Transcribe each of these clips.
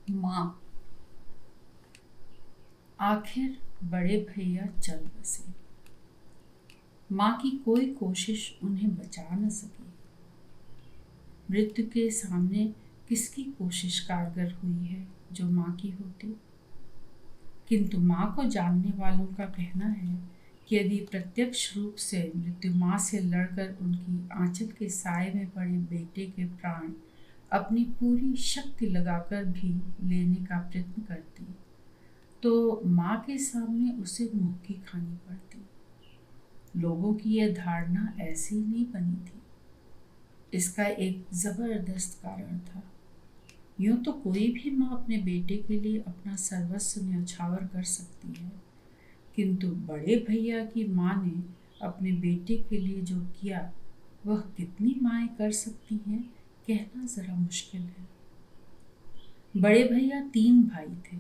माँ। आखिर बड़े भैया चल बसे। माँ की कोई कोशिश उन्हें बचा न सकी। मृत्यु के सामने किसकी कोशिश कारगर हुई है जो माँ की होती। किंतु माँ को जानने वालों का कहना है कि यदि प्रत्यक्ष रूप से मृत्यु माँ से लड़कर उनकी आंचल के साए में पड़े बेटे के प्राण अपनी पूरी शक्ति लगाकर भी लेने का प्रयत्न करती, तो माँ के सामने उसे मुँह की खानी पड़ती। लोगों की यह धारणा ऐसी नहीं बनी थी। इसका एक जबरदस्त कारण था। यूं तो कोई भी माँ अपने बेटे के लिए अपना सर्वस्व न्यौछावर कर सकती है, किंतु बड़े भैया की माँ ने अपने बेटे के लिए जो किया वह कितनी माएँ कर सकती हैं कहना जरा मुश्किल है। बड़े भैया 3 भाई थे।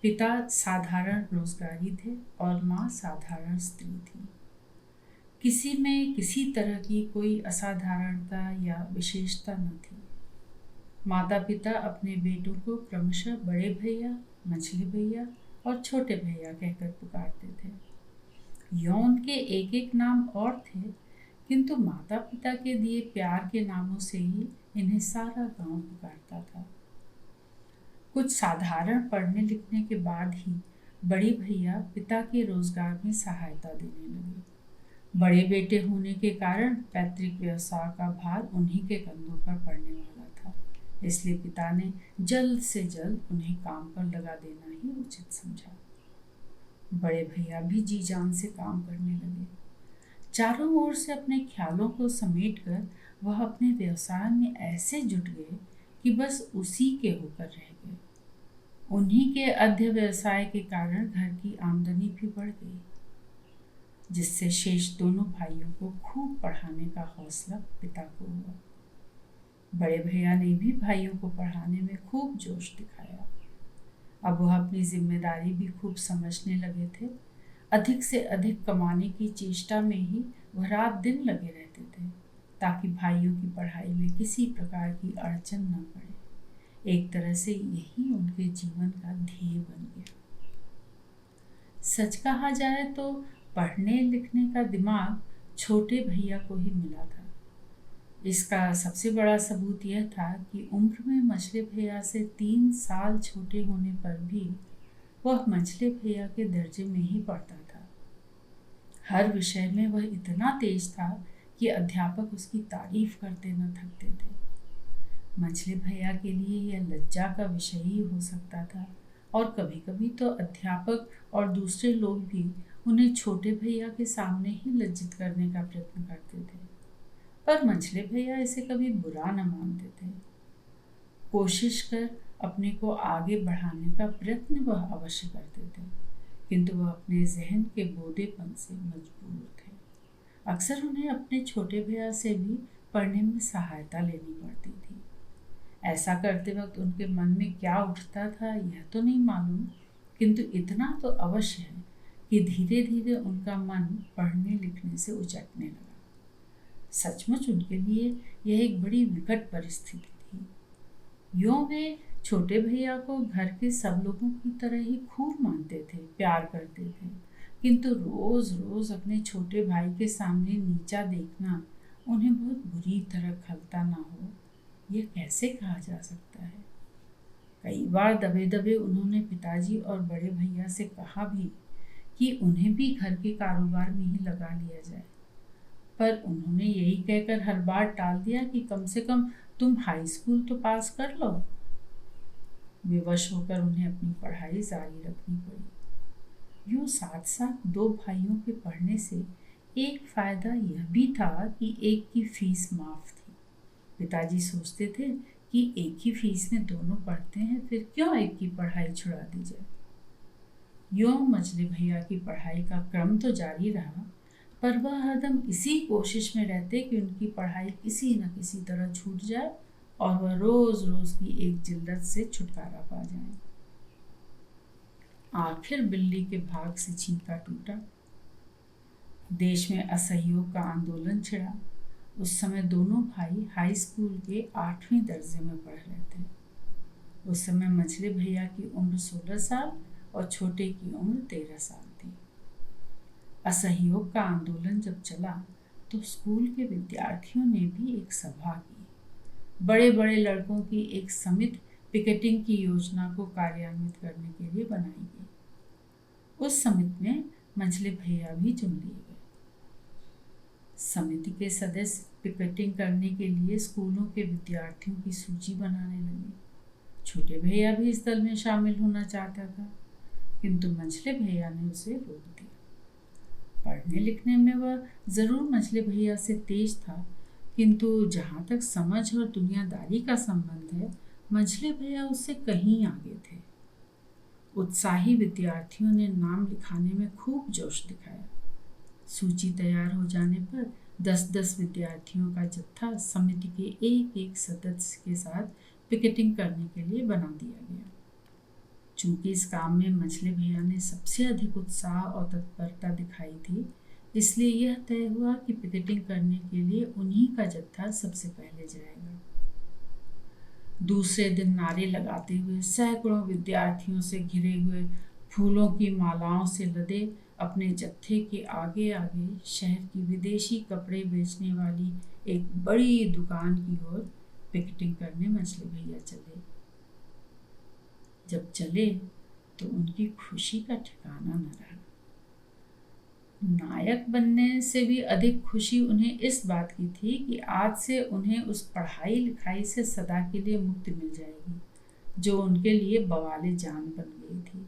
पिता साधारण रोजगारी थे और माँ साधारण स्त्री थी। किसी में किसी तरह की कोई असाधारणता या विशेषता न थी। माता पिता अपने बेटों को क्रमशः बड़े भैया, मझले भैया और छोटे भैया कहकर पुकारते थे। यों उनके एक एक नाम और थे, किंतु माता पिता के दिए प्यार के नामों से ही इन्हें सारा गांव पुकारता था। कुछ साधारण पढ़ने लिखने के बाद ही बड़े भैया पिता के रोजगार में सहायता देने लगे। बड़े बेटे होने के कारण पैतृक व्यवसाय का भार उन्हीं के कंधों पर पड़ने वाला था, इसलिए पिता ने जल्द से जल्द उन्हें काम पर लगा देना ही उचित समझा। बड़े भैया भी जी जान से काम करने लगे। चारों ओर से अपने ख्यालों को समेटकर वह अपने व्यवसाय में ऐसे जुट गए कि बस उसी के होकर रह गए। उन्हीं के अध्य व्यवसाय के कारण घर की आमदनी भी बढ़ गई, जिससे शेष दोनों भाइयों को खूब पढ़ाने का हौसला पिता को हुआ। बड़े भैया ने भी भाइयों को पढ़ाने में खूब जोश दिखाया। अब वह अपनी जिम्मेदारी भी खूब समझने लगे थे। अधिक से अधिक कमाने की चेष्टा में ही वह रात दिन लगे रहते थे, ताकि भाइयों की पढ़ाई में किसी प्रकार की अड़चन न पड़े। एक तरह से यही उनके जीवन का ध्येय बन गया। सच कहा जाए तो पढ़ने लिखने का दिमाग छोटे भैया को ही मिला था। इसका सबसे बड़ा सबूत यह था कि उम्र में मझले भैया से 3 साल छोटे होने पर भी वह मझले भैया के दर्जे में ही पढ़ता था। हर विषय में वह इतना तेज था कि अध्यापक उसकी तारीफ करते न थकते थे। मझले भैया के लिए यह लज्जा का विषय ही हो सकता था, और कभी कभी तो अध्यापक और दूसरे लोग भी उन्हें छोटे भैया के सामने ही लज्जित करने का प्रयत्न करते थे, पर मझले भैया इसे कभी बुरा न मानते थे। कोशिश कर अपने को आगे बढ़ाने का प्रयत्न वह अवश्य करते थे, किंतु वह अपने जहन के बोधेपन से मजबूर थे। अक्सर उन्हें अपने छोटे भैया से भी पढ़ने में सहायता लेनी पड़ती थी। ऐसा करते वक्त उनके मन में क्या उठता था यह तो नहीं मालूम, किंतु इतना तो अवश्य है कि धीरे धीरे उनका मन पढ़ने लिखने से उचटने लगा। सचमुच उनके लिए यह एक बड़ी विकट परिस्थिति थी। यूं वे छोटे भैया को घर के सब लोगों की तरह ही खूब मानते थे, प्यार करते थे, किंतु रोज रोज अपने छोटे भाई के सामने नीचा देखना उन्हें बहुत बुरी तरह खलता ना हो, यह कैसे कहा जा सकता है। कई बार दबे दबे उन्होंने पिताजी और बड़े भैया से कहा भी कि उन्हें भी घर के कारोबार में ही लगा लिया जाए, पर उन्होंने यही कहकर हर बार टाल दिया कि कम से कम तुम हाई स्कूल तो पास कर लो। विवश होकर उन्हें अपनी पढ़ाई जारी रखनी पड़ी। यूं साथ साथ 2 भाइयों के पढ़ने से एक फायदा यह भी था कि एक की फीस माफ थी। पिताजी सोचते थे कि एक ही फीस में दोनों पढ़ते हैं, फिर क्यों एक की पढ़ाई छुड़ा दी जाए। यूं मझले भैया की पढ़ाई का क्रम तो जारी रहा, पर वह हरदम इसी कोशिश में रहते कि उनकी पढ़ाई किसी न किसी तरह छूट जाए और वह रोज रोज की एक जिल्लत से छुटकारा पा जाए। आखिर बिल्ली के भाग से छींका टूटा। देश में असहयोग का आंदोलन छिड़ा। उस समय दोनों भाई हाई स्कूल के 8वें दर्जे में पढ़ रहे थे। उस समय मझले भैया की उम्र 16 साल और छोटे की उम्र 13 साल थी। असहयोग का आंदोलन जब चला तो स्कूल के विद्यार्थियों ने भी एक सभा की। बड़े बड़े लड़कों की एक समिति पिकेटिंग की योजना को कार्यान्वित करने के लिए बनाई गई। उस समिति में मझले भैया भी चुन लिए गए। समिति के सदस्य पिकेटिंग करने के लिए स्कूलों के विद्यार्थियों की सूची बनाने लगे। छोटे भैया भी इस दल में शामिल होना चाहता था, किंतु मझले भैया ने उसे रोक दिया। पढ़ने लिखने में वह जरूर मझले भैया से तेज था, किंतु जहाँ तक समझ और दुनियादारी का संबंध है, मझले भैया उससे कहीं आगे थे। उत्साही विद्यार्थियों ने नाम लिखाने में खूब जोश दिखाया। सूची तैयार हो जाने पर 10-10 विद्यार्थियों का जत्था समिति के एक एक सदस्य के साथ पिकेटिंग करने के लिए बना दिया गया। चूंकि इस काम में मझले भैया ने सबसे अधिक उत्साह और तत्परता दिखाई थी, इसलिए यह तय हुआ कि पिकेटिंग करने के लिए उन्हीं का जत्था सबसे पहले जाएगा। दूसरे दिन नारे लगाते हुए सैकड़ों विद्यार्थियों से घिरे हुए फूलों की मालाओं से लदे अपने जत्थे के आगे आगे शहर की विदेशी कपड़े बेचने वाली एक बड़ी दुकान की ओर पिकेटिंग करने मझले भैया चले। जब चले तो उनकी खुशी का ठिकाना न रहा। नायक बनने से भी अधिक खुशी उन्हें इस बात की थी कि आज से उन्हें उस पढ़ाई लिखाई से सदा के लिए मुक्ति मिल जाएगी जो उनके लिए बवाले जान बन गई थी।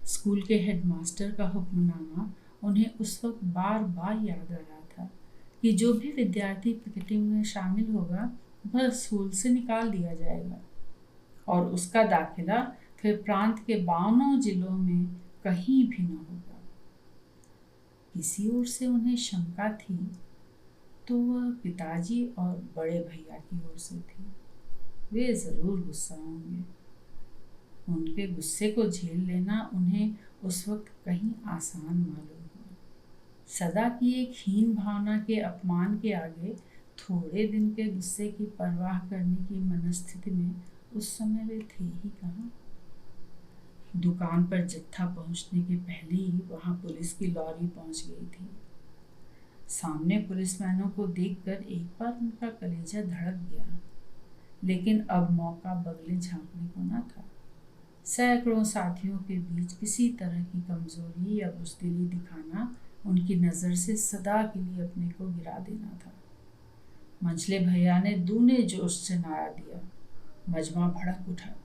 स्कूल के हेडमास्टर का हुक्मनामा उन्हें उस वक्त बार बार याद आ रहा था कि जो भी विद्यार्थी पिकेटिंग में शामिल होगा वह स्कूल से निकाल दिया जाएगा और उसका दाखिला फिर प्रांत के 52 जिलों में कहीं भी न होगा। किसी ओर से उन्हें शंका थी तो वह पिताजी और बड़े भैया की ओर से थी। वे जरूर गुस्सा होंगे। उनके गुस्से को झेल लेना उन्हें उस वक्त कहीं आसान मालूम हुआ। सदा की एक हीन भावना के अपमान के आगे थोड़े दिन के गुस्से की परवाह करने की मनस्थिति में उस समय वे थे ही कहाँ। दुकान पर जत्था पहुंचने के पहले ही वहां पुलिस की लॉरी पहुंच गई थी। सामने पुलिसमैनों को देखकर एक बार उनका कलेजा धड़क गया, लेकिन अब मौका बगले झांकने को न था। सैकड़ों साथियों के बीच किसी तरह की कमजोरी या बुज़दिली दिखाना उनकी नज़र से सदा के लिए अपने को गिरा देना था। मझले भैया ने दूने जोश से नारा दिया। मजमा भड़क उठा।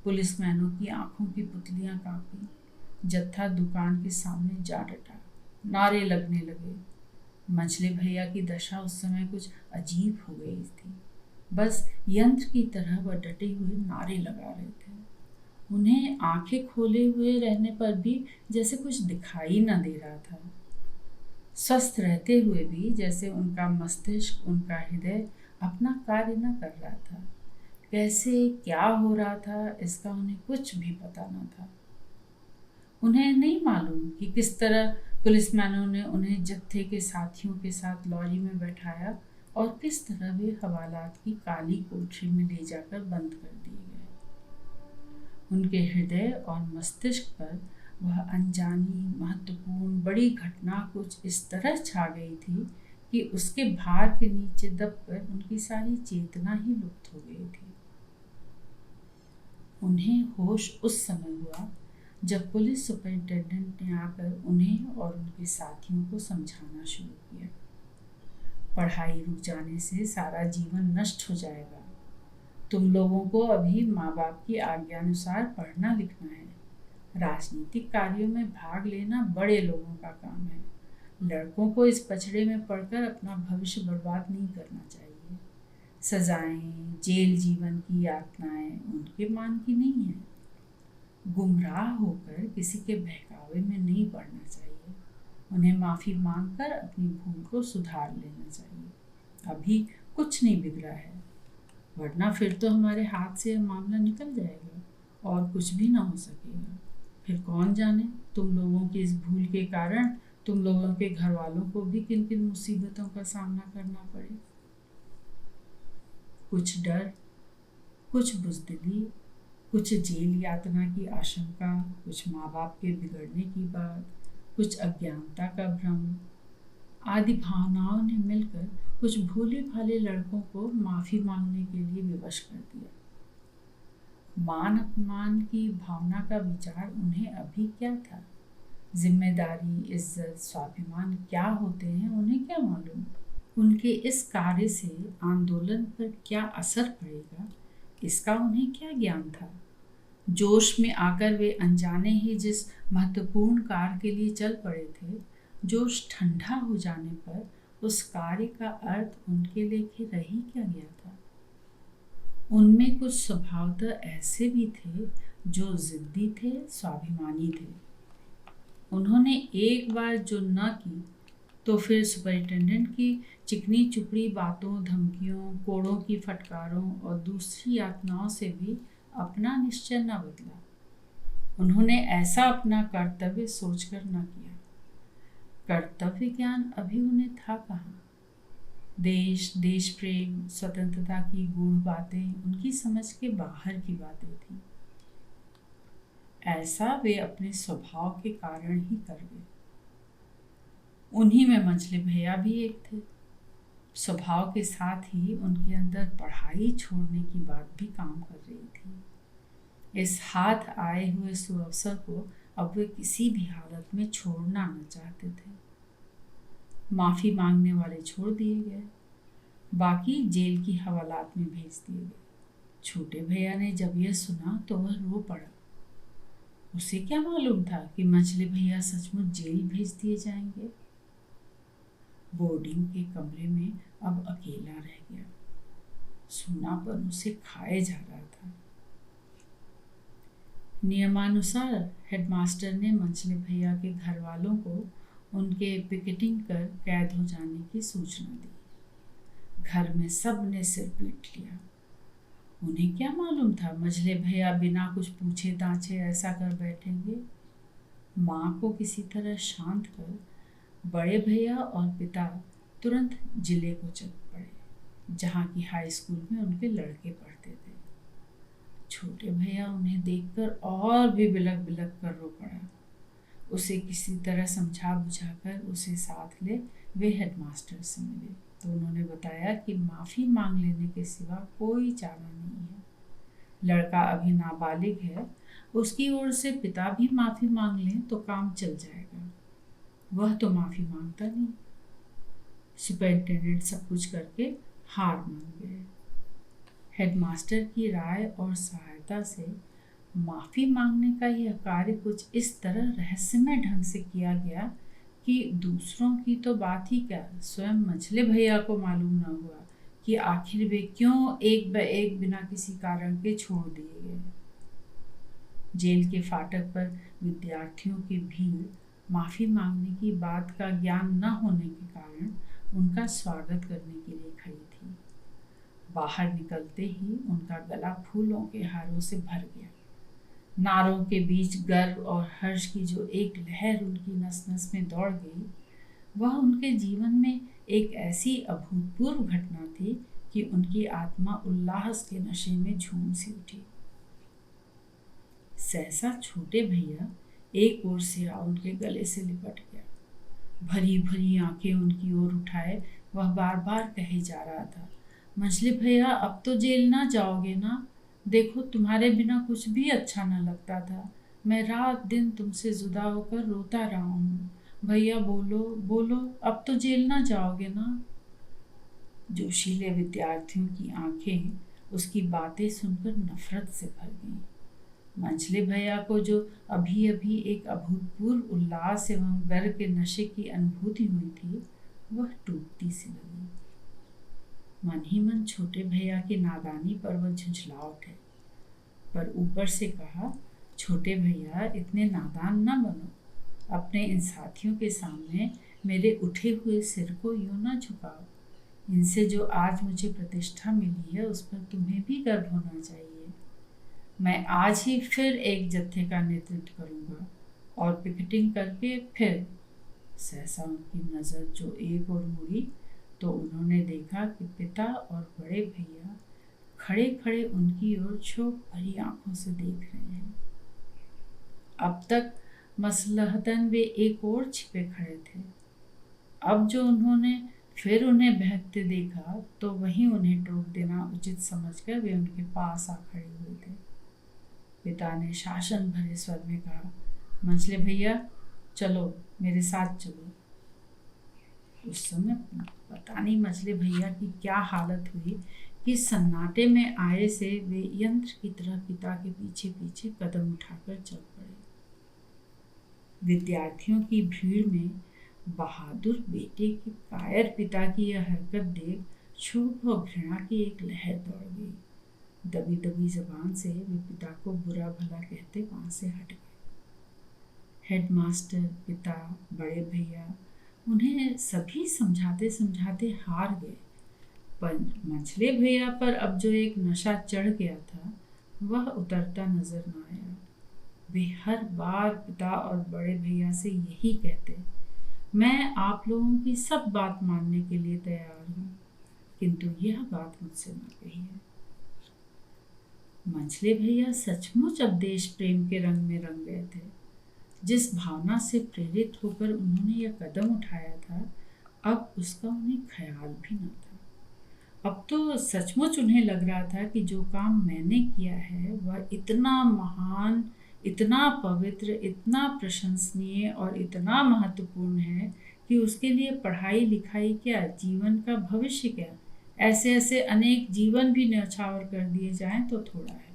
पुलिसमैनों की आंखों की पुतलियां कांपी। जत्था दुकान के सामने जा डटा। नारे लगने लगे। मझले भैया की दशा उस समय कुछ अजीब हो गई थी। बस यंत्र की तरह वह डटे हुए नारे लगा रहे थे। उन्हें आंखें खोले हुए रहने पर भी जैसे कुछ दिखाई न दे रहा था। स्वस्थ रहते हुए भी जैसे उनका मस्तिष्क, उनका हृदय अपना कार्य न कर रहा था। कैसे क्या हो रहा था इसका उन्हें कुछ भी पता न था। उन्हें नहीं मालूम कि किस तरह पुलिसमैनों ने उन्हें जत्थे के साथियों के साथ लॉरी में बैठाया और किस तरह वे हवालात की काली कोठरी में ले जाकर बंद कर दिए गए। उनके हृदय और मस्तिष्क पर वह अनजानी महत्वपूर्ण बड़ी घटना कुछ इस तरह छा गई थी कि उसके भार के नीचे दबकर उनकी सारी चेतना ही लुप्त हो गई थी। उन्हें होश उस समय हुआ जब पुलिस सुपरिटेंडेंट ने आकर उन्हें और उनके साथियों को समझाना शुरू किया। पढ़ाई रुक जाने से सारा जीवन नष्ट हो जाएगा। तुम लोगों को अभी माँ बाप की आज्ञानुसार पढ़ना लिखना है। राजनीतिक कार्यों में भाग लेना बड़े लोगों का काम है। लड़कों को इस पचड़े में पढ़कर अपना भविष्य बर्बाद नहीं करना चाहिए। सजाएं, जेल जीवन की यातनाएं उनके मान की नहीं है। गुमराह होकर किसी के बहकावे में नहीं पड़ना चाहिए। उन्हें माफ़ी मांगकर अपनी भूल को सुधार लेना चाहिए। अभी कुछ नहीं बिगड़ा है, वरना फिर तो हमारे हाथ से मामला निकल जाएगा और कुछ भी ना हो सकेगा। फिर कौन जाने तुम लोगों की इस भूल के कारण तुम लोगों के घर वालों को भी किन किन मुसीबतों का सामना करना पड़े। कुछ डर, कुछ बुज़दिली, कुछ जेल यातना की आशंका, कुछ माँ बाप के बिगड़ने की बात, कुछ अज्ञानता का भ्रम आदि भावनाओं ने मिलकर कुछ भोले भाले लड़कों को माफ़ी मांगने के लिए विवश कर दिया। मान अपमान की भावना का विचार उन्हें अभी क्या था? जिम्मेदारी, इज्जत, स्वाभिमान क्या होते हैं उन्हें क्या मालूम? उनके इस कार्य से आंदोलन पर क्या असर पड़ेगा इसका उन्हें क्या ज्ञान था? जोश में आकर वे अनजाने ही जिस महत्वपूर्ण कार्य के लिए चल पड़े थे, जोश ठंडा हो जाने पर उस कार्य का अर्थ उनके लेखे रह ही क्या गया था? उनमें कुछ स्वभावतः ऐसे भी थे जो जिद्दी थे, स्वाभिमानी थे। उन्होंने एक बार जो न की तो फिर सुपरिटेंडेंट की चिकनी चुपड़ी बातों, धमकियों, कोड़ों की फटकारों और दूसरी यातनाओं से भी अपना निश्चय न बदला। उन्होंने ऐसा अपना कर्तव्य सोचकर न किया। कर्तव्य ज्ञान अभी उन्हें था कहाँ? देश प्रेम, स्वतंत्रता की गूढ़ बातें उनकी समझ के बाहर की बातें थीं। ऐसा वे अपने स्वभाव के कारण ही कर गए। उन्हीं में मंझले भैया भी एक थे। स्वभाव के साथ ही उनके अंदर पढ़ाई छोड़ने की बात भी काम कर रही थी। इस हाथ आए हुए सुअवसर को अब वे किसी भी हालत में छोड़ना न चाहते थे। माफ़ी मांगने वाले छोड़ दिए गए, बाकी जेल की हवालात में भेज दिए गए। छोटे भैया ने जब यह सुना तो वह रो पड़ा। उसे क्या मालूम था कि मंझले भैया सचमुच जेल भेज दिए जाएंगे। बोर्डिंग के कमरे में अब अकेला रह गया। सूनापन उसे खाए जा रहा था। नियमानुसार हेडमास्टर ने मंझले भैया के घर वालों को उनके पिकेटिंग कर कैद हो जाने की सूचना दी। घर में सब ने सिर पीट लिया। उन्हें क्या मालूम था मंझले भैया बिना कुछ पूछे दांचे ऐसा कर बैठेंगे। माँ को किसी तरह शांत कर बड़े भैया और पिता तुरंत जिले को चल पड़े, जहाँ की हाई स्कूल में उनके लड़के पढ़ते थे। छोटे भैया उन्हें देखकर और भी बिलक बिलक कर रो पड़ा। उसे किसी तरह समझा बुझाकर उसे साथ ले वे हेडमास्टर से मिले तो उन्होंने बताया कि माफ़ी मांग लेने के सिवा कोई चारा नहीं है। लड़का अभी नाबालिग है, उसकी ओर से पिता भी माफ़ी मांग लें तो काम चल जाएगा। वह तो माफ़ी मांगता नहीं। सुपरिटेंडेंट सब कुछ करके हार मान गए। हेडमास्टर की राय और सहायता से माफ़ी मांगने का यह कार्य कुछ इस तरह रहस्यमय ढंग से किया गया कि दूसरों की तो बात ही क्या, स्वयं मंझले भैया को मालूम न हुआ कि आखिर वे क्यों एक ब एक बिना किसी कारण के छोड़ दिए गए। जेल के फाटक पर विद्यार्थियों की भीड़ माफ़ी मांगने की बात का ज्ञान न होने के कारण उनका स्वागत करने के लिए खड़ी थी। बाहर निकलते ही उनका गला फूलों के हारों से भर गया। नारों के बीच गर्व और हर्ष की जो एक लहर उनकी नस नस में दौड़ गई, वह उनके जीवन में एक ऐसी अभूतपूर्व घटना थी कि उनकी आत्मा उल्लास के नशे में झूम सी उठी। सहसा छोटे भैया एक ओर से आ उनके गले से लिपट गया। भरी भरी आंखें उनकी ओर उठाए वह बार बार कहे जा रहा था, मंझले भैया अब तो जेल ना जाओगे ना? देखो तुम्हारे बिना कुछ भी अच्छा न लगता था। मैं रात दिन तुमसे जुदा होकर रोता रहा हूँ। भैया बोलो बोलो, अब तो जेल ना जाओगे ना? जोशीले विद्यार्थियों की आंखें उसकी बातें सुनकर नफरत से भर गईं। मंझले भैया को जो अभी अभी एक अभूतपूर्व उल्लास एवं गर्व के नशे की अनुभूति हुई थी, वह टूटती सी लगी। मन ही मन छोटे भैया की नादानी पर वह झुंझला उठे, पर ऊपर से कहा, छोटे भैया इतने नादान न बनो। अपने इन साथियों के सामने मेरे उठे हुए सिर को यूं न झुकाओ। इनसे जो आज मुझे प्रतिष्ठा मिली है उस पर तुम्हें भी गर्व होना चाहिए। मैं आज ही फिर एक जत्थे का नेतृत्व करूंगा और पिकेटिंग करके फिर। सहसा उनकी नज़र जो एक और मुड़ी तो उन्होंने देखा कि पिता और बड़े भैया खड़े खड़े उनकी ओर शोक भरी आंखों से देख रहे हैं। अब तक मसलहतन वे एक और छिपे खड़े थे। अब जो उन्होंने फिर उन्हें बहकते देखा तो वहीं उन्हें टोक देना उचित समझकर वे उनके पास आ खड़े हुए थे। पिता ने शासन भरे स्वर में कहा, मंझले भैया चलो, मेरे साथ चलो। उस समय पता नहीं मंझले भैया की क्या हालत हुई कि सन्नाटे में आए से वे यंत्र की तरह पिता के पीछे पीछे कदम उठाकर चल पड़े। विद्यार्थियों की भीड़ में बहादुर बेटे के कायर पिता की यह हरकत देख क्षोभ और घृणा की एक लहर दौड़ गई। दबी दबी जबान से वे पिता को बुरा भला कहते वहां से हट गए। हेडमास्टर, पिता, बड़े भैया उन्हें सभी समझाते समझाते हार गए, पर मंझले भैया पर अब जो एक नशा चढ़ गया था वह उतरता नजर न आया। वे हर बार पिता और बड़े भैया से यही कहते, मैं आप लोगों की सब बात मानने के लिए तैयार हूँ, किंतु यह बात मुझसे न कहिए। मंझले भैया सचमुच अब देश प्रेम के रंग में रंग गए थे। जिस भावना से प्रेरित होकर उन्होंने यह कदम उठाया था, अब उसका उन्हें ख्याल भी न था। अब तो सचमुच उन्हें लग रहा था कि जो काम मैंने किया है वह इतना महान, इतना पवित्र, इतना प्रशंसनीय और इतना महत्वपूर्ण है कि उसके लिए पढ़ाई लिखाई क्या, जीवन का भविष्य क्या, ऐसे ऐसे अनेक जीवन भी न्यौछावर कर दिए जाएं तो थोड़ा है।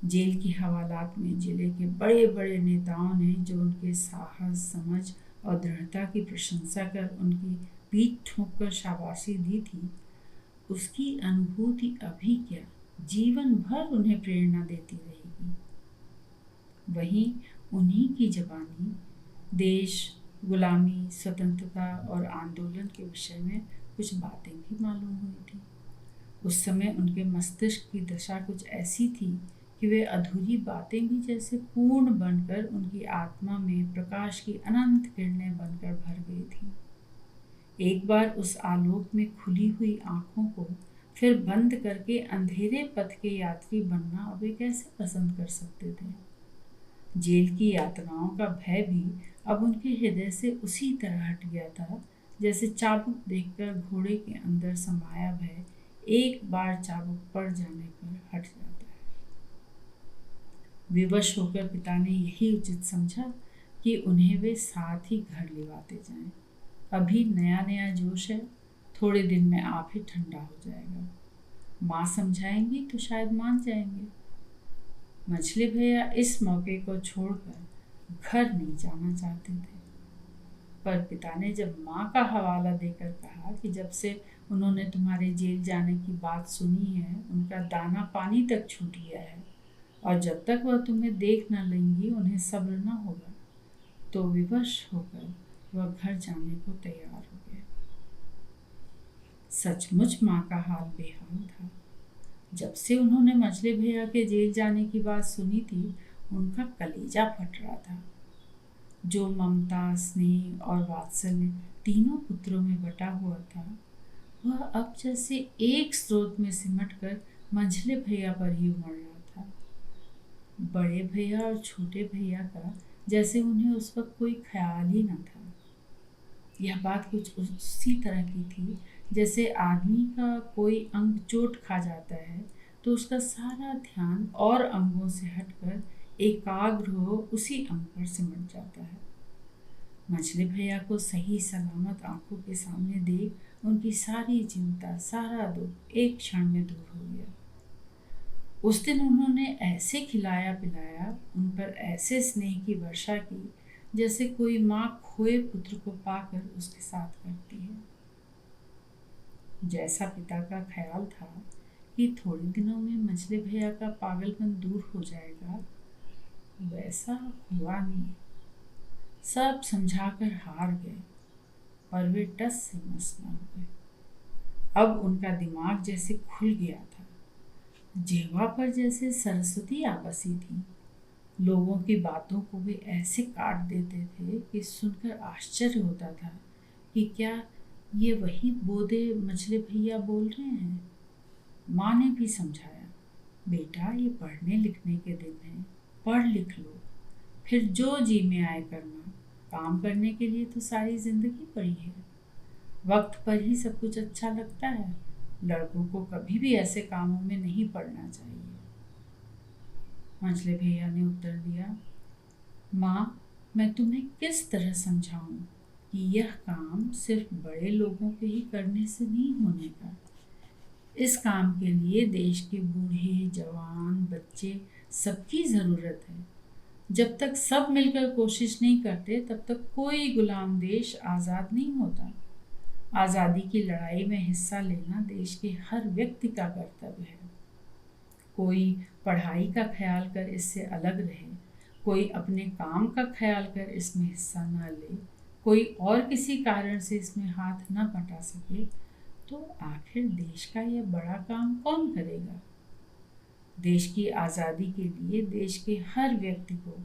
जेल की हवालात में जिले के बड़े बड़े नेताओं ने जो उनके साहस, समझ और दृढ़ता की प्रशंसा कर उनकी पीठ ठोंक कर शाबाशी दी थी, उसकी अनुभूति अभी क्या, जीवन भर उन्हें प्रेरणा देती रहेगी। वहीं उन्हीं की जबानी देश, गुलामी, स्वतंत्रता और आंदोलन के विषय में कुछ बातें भी मालूम हुई थी। उस समय उनके मस्तिष्क की दशा कुछ ऐसी थी कि वे अधूरी बातें भी जैसे पूर्ण बनकर उनकी आत्मा में प्रकाश की अनंत किरणें बनकर भर गई थी। एक बार उस आलोक में खुली हुई आंखों को फिर बंद करके अंधेरे पथ के यात्री बनना वे कैसे पसंद कर सकते थे। जेल की यातनाओं का भय भी अब उनके हृदय से उसी तरह हट गया था जैसे चाबुक देखकर घोड़े के अंदर समाया भय एक बार चाबुक पड़ जाने पर हट जाता है। विवश होकर पिता ने यही उचित समझा कि उन्हें वे साथ ही घर लिवाते जाएं। अभी नया नया जोश है, थोड़े दिन में आप ही ठंडा हो जाएगा। माँ समझाएंगी तो शायद मान जाएंगे। मंझले भैया इस मौके को छोड़कर घर नहीं जाना चाहते थे, पर पिता ने जब माँ का हवाला देकर कहा कि जब से उन्होंने तुम्हारे जेल जाने की बात सुनी है उनका दाना पानी तक छूट गया है और जब तक वह तुम्हें देख न लेंगी उन्हें सब्र न होगा, तो विवश होकर वह घर जाने को तैयार हो गए। सचमुच माँ का हाल बेहाल था। जब से उन्होंने मंझले भैया के जेल जाने की बात सुनी थी उनका कलेजा फट रहा था। जो ममता, स्नेह और वात्सल्य तीनों पुत्रों में बटा हुआ था वह अब जैसे एक स्रोत में सिमट कर मंझले भैया पर ही उमड़ रहा था। बड़े भैया और छोटे भैया का जैसे उन्हें उस वक्त कोई ख्याल ही न था। यह बात कुछ उसी तरह की थी जैसे आदमी का कोई अंग चोट खा जाता है तो उसका सारा ध्यान और अंगों से हटकर एकाग्र हो उसी अंग पर सिमट जाता है। मंझले भैया को सही सलामत आंखों के सामने देख उनकी सारी चिंता, सारा दुख एक क्षण में दूर हो गया। उस दिन उन्होंने ऐसे खिलाया पिलाया, उन पर ऐसे स्नेह की वर्षा की जैसे कोई माँ खोए पुत्र को पाकर उसके साथ करती है। जैसा पिता का ख्याल था कि थोड़े दिनों में मंझले भैया का पागलपन दूर हो जाएगा, वैसा हुआ नहीं। सब समझाकर हार गए और वे टस से मस न हुए। अब उनका दिमाग जैसे खुल गया था, जिह्वा पर जैसे सरस्वती आ बसी थी। लोगों की बातों को वे ऐसे काट देते थे कि सुनकर आश्चर्य होता था कि क्या ये वही बोधे मंझले भैया बोल रहे हैं। माँ ने भी समझाया, बेटा ये पढ़ने लिखने के दिन हैं, पढ़ लिख लो, फिर जो जी में आए करना, काम करने के लिए तो सारी जिंदगी पड़ी है। वक्त पर ही सब कुछ अच्छा लगता है, लड़कों को कभी भी ऐसे कामों में नहीं पड़ना चाहिए। मंझले भैया ने उत्तर दिया, माँ मैं तुम्हें किस तरह समझाऊं कि यह काम सिर्फ बड़े लोगों के ही करने से नहीं होने का। इस काम के लिए देश के बूढ़े जवान बच्चे सबकी ज़रूरत है। जब तक सब मिलकर कोशिश नहीं करते तब तक कोई गुलाम देश आज़ाद नहीं होता। आज़ादी की लड़ाई में हिस्सा लेना देश के हर व्यक्ति का कर्तव्य है। कोई पढ़ाई का ख्याल कर इससे अलग रहे, कोई अपने काम का ख्याल कर इसमें हिस्सा न ले, कोई और किसी कारण से इसमें हाथ न बटा सके, तो आखिर देश का यह बड़ा काम कौन करेगा। देश की आज़ादी के लिए देश के हर व्यक्ति को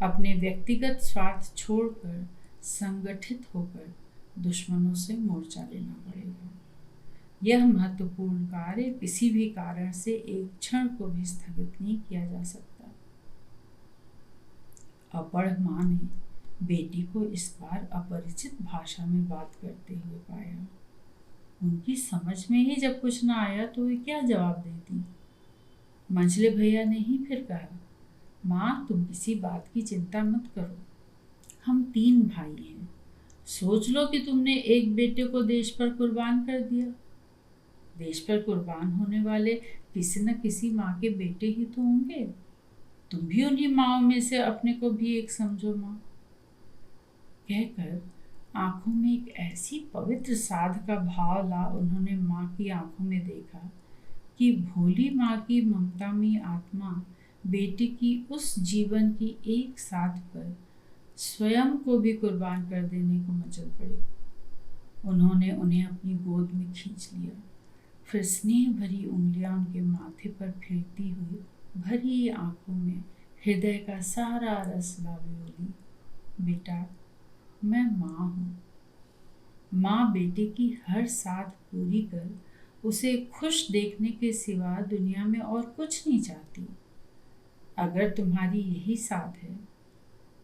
अपने व्यक्तिगत स्वार्थ छोड़कर संगठित होकर दुश्मनों से मोर्चा लेना पड़ेगा। यह महत्वपूर्ण कार्य किसी भी कारण से एक क्षण को भी स्थगित नहीं किया जा सकता। अपढ़ माँ ने बेटी को इस बार अपरिचित भाषा में बात करते हुए पाया। उनकी समझ में ही जब कुछ न आया तो वे क्या जवाब देती। मंझले भैया ने ही फिर कहा, माँ तुम किसी बात की चिंता मत करो, हम 3 भाई हैं। सोच लो कि तुमने एक बेटे को देश पर कुर्बान कर दिया। देश पर कुर्बान होने वाले किसी न किसी माँ के बेटे ही तो होंगे। तुम भी उन्हीं माँओं में से अपने को भी एक समझो माँ। कहकर आंखों में एक ऐसी पवित्र साध का भाव ला उन्होंने माँ की आंखों में देखा कि भोली माँ की ममतामयी आत्मा बेटे की उस जीवन की एक साध पर स्वयं को भी कुर्बान कर देने को मचल पड़ी। उन्होंने उन्हें अपनी गोद में खींच लिया, फिर स्नेह भरी उंगलियां उनके माथे पर फेरती हुई भरी आंखों में हृदय का सारा रस लावे बोली, बेटा मैं माँ हूँ। माँ बेटे की हर साध पूरी कर उसे खुश देखने के सिवा दुनिया में और कुछ नहीं चाहती। अगर तुम्हारी यही साध है।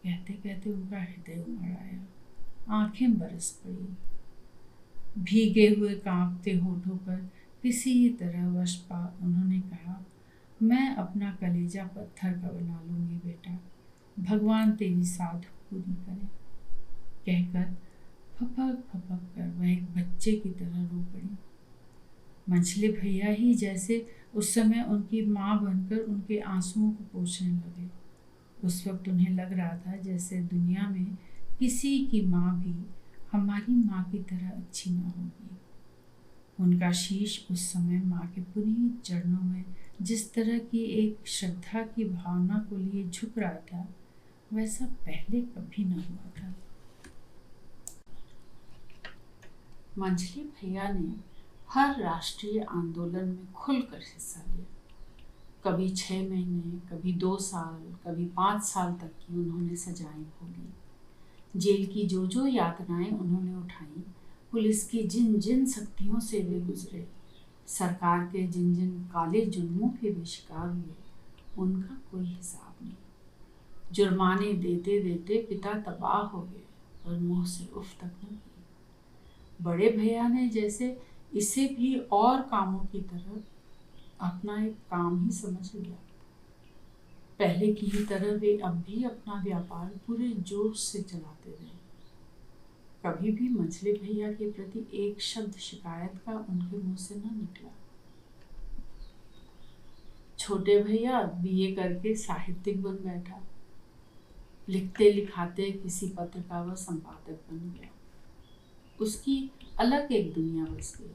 कहते कहते उनका हृदय उमड़ आया, आंखें बरस पड़ी। भीगे हुए कांपते होठों पर किसी तरह वश पा उन्होंने कहा, मैं अपना कलेजा पत्थर का बना लूंगी बेटा, भगवान तेरी साध पूरी करे। कहकर फपक फपक कर वह एक बच्चे की तरह रो पड़ी। मंझले भैया ही जैसे उस समय उनकी माँ बनकर उनके आंसुओं को पोंछने लगे। उस वक्त उन्हें लग रहा था जैसे दुनिया में किसी की माँ भी हमारी माँ की तरह अच्छी ना होगी। उनका शीश उस समय माँ के पुनीत चरणों में जिस तरह की एक श्रद्धा की भावना को लिए झुक रहा था, वैसा पहले कभी न हुआ था। मंझले भैया ने हर राष्ट्रीय आंदोलन में खुलकर हिस्सा लिया। कभी 6 महीने, कभी 2 साल, कभी 5 साल तक की उन्होंने सजाएं भोगी। जेल की जो जो यातनाएं उन्होंने उठाई, पुलिस की जिन जिन सख्तियों से वे गुजरे, सरकार के जिन जिन काले जुल्मों के वे शिकार हुए, उनका कोई हिसाब नहीं। जुर्माने देते देते पिता तबाह हो गए और मुंह से उफ तक न की। बड़े भैया ने जैसे इसे भी और कामों की तरह अपना एक काम ही समझ लिया। पहले की ही तरह वे अब भी अपना व्यापार पूरे जोश से चलाते रहे। कभी भी मंझले भैया के प्रति एक शब्द शिकायत का उनके मुंह से न निकला। छोटे भैया बीए करके साहित्यिक बन बैठा। लिखते लिखाते किसी पत्र का वह संपादक बन गया। उसकी अलग एक दुनिया बस गई,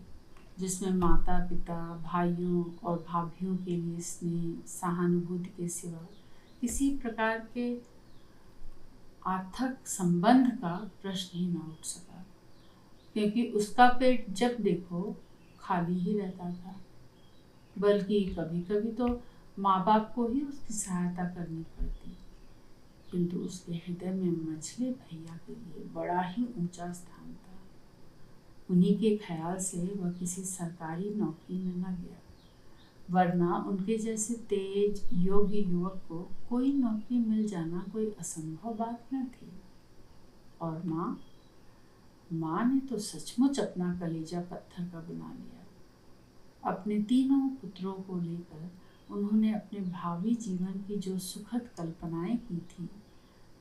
जिसमें माता पिता भाइयों और भाभियों के लिए स्नेह सहानुभूति के सिवा किसी प्रकार के आर्थिक संबंध का प्रश्न ही ना उठ सका, क्योंकि उसका पेट जब देखो खाली ही रहता था। बल्कि कभी कभी तो माँ बाप को ही उसकी सहायता करनी पड़ती, किंतु उसके हृदय में मंझले भैया के लिए बड़ा ही ऊंचा स्थान था। उन्हीं के ख्याल से वह किसी सरकारी नौकरी में न गया, वरना उनके जैसे तेज योग्य युवक को कोई नौकरी मिल जाना कोई असंभव बात न थी। और माँ ने तो सचमुच अपना कलेजा पत्थर का बना लिया। अपने तीनों पुत्रों को लेकर उन्होंने अपने भावी जीवन की जो सुखद कल्पनाएं की थी,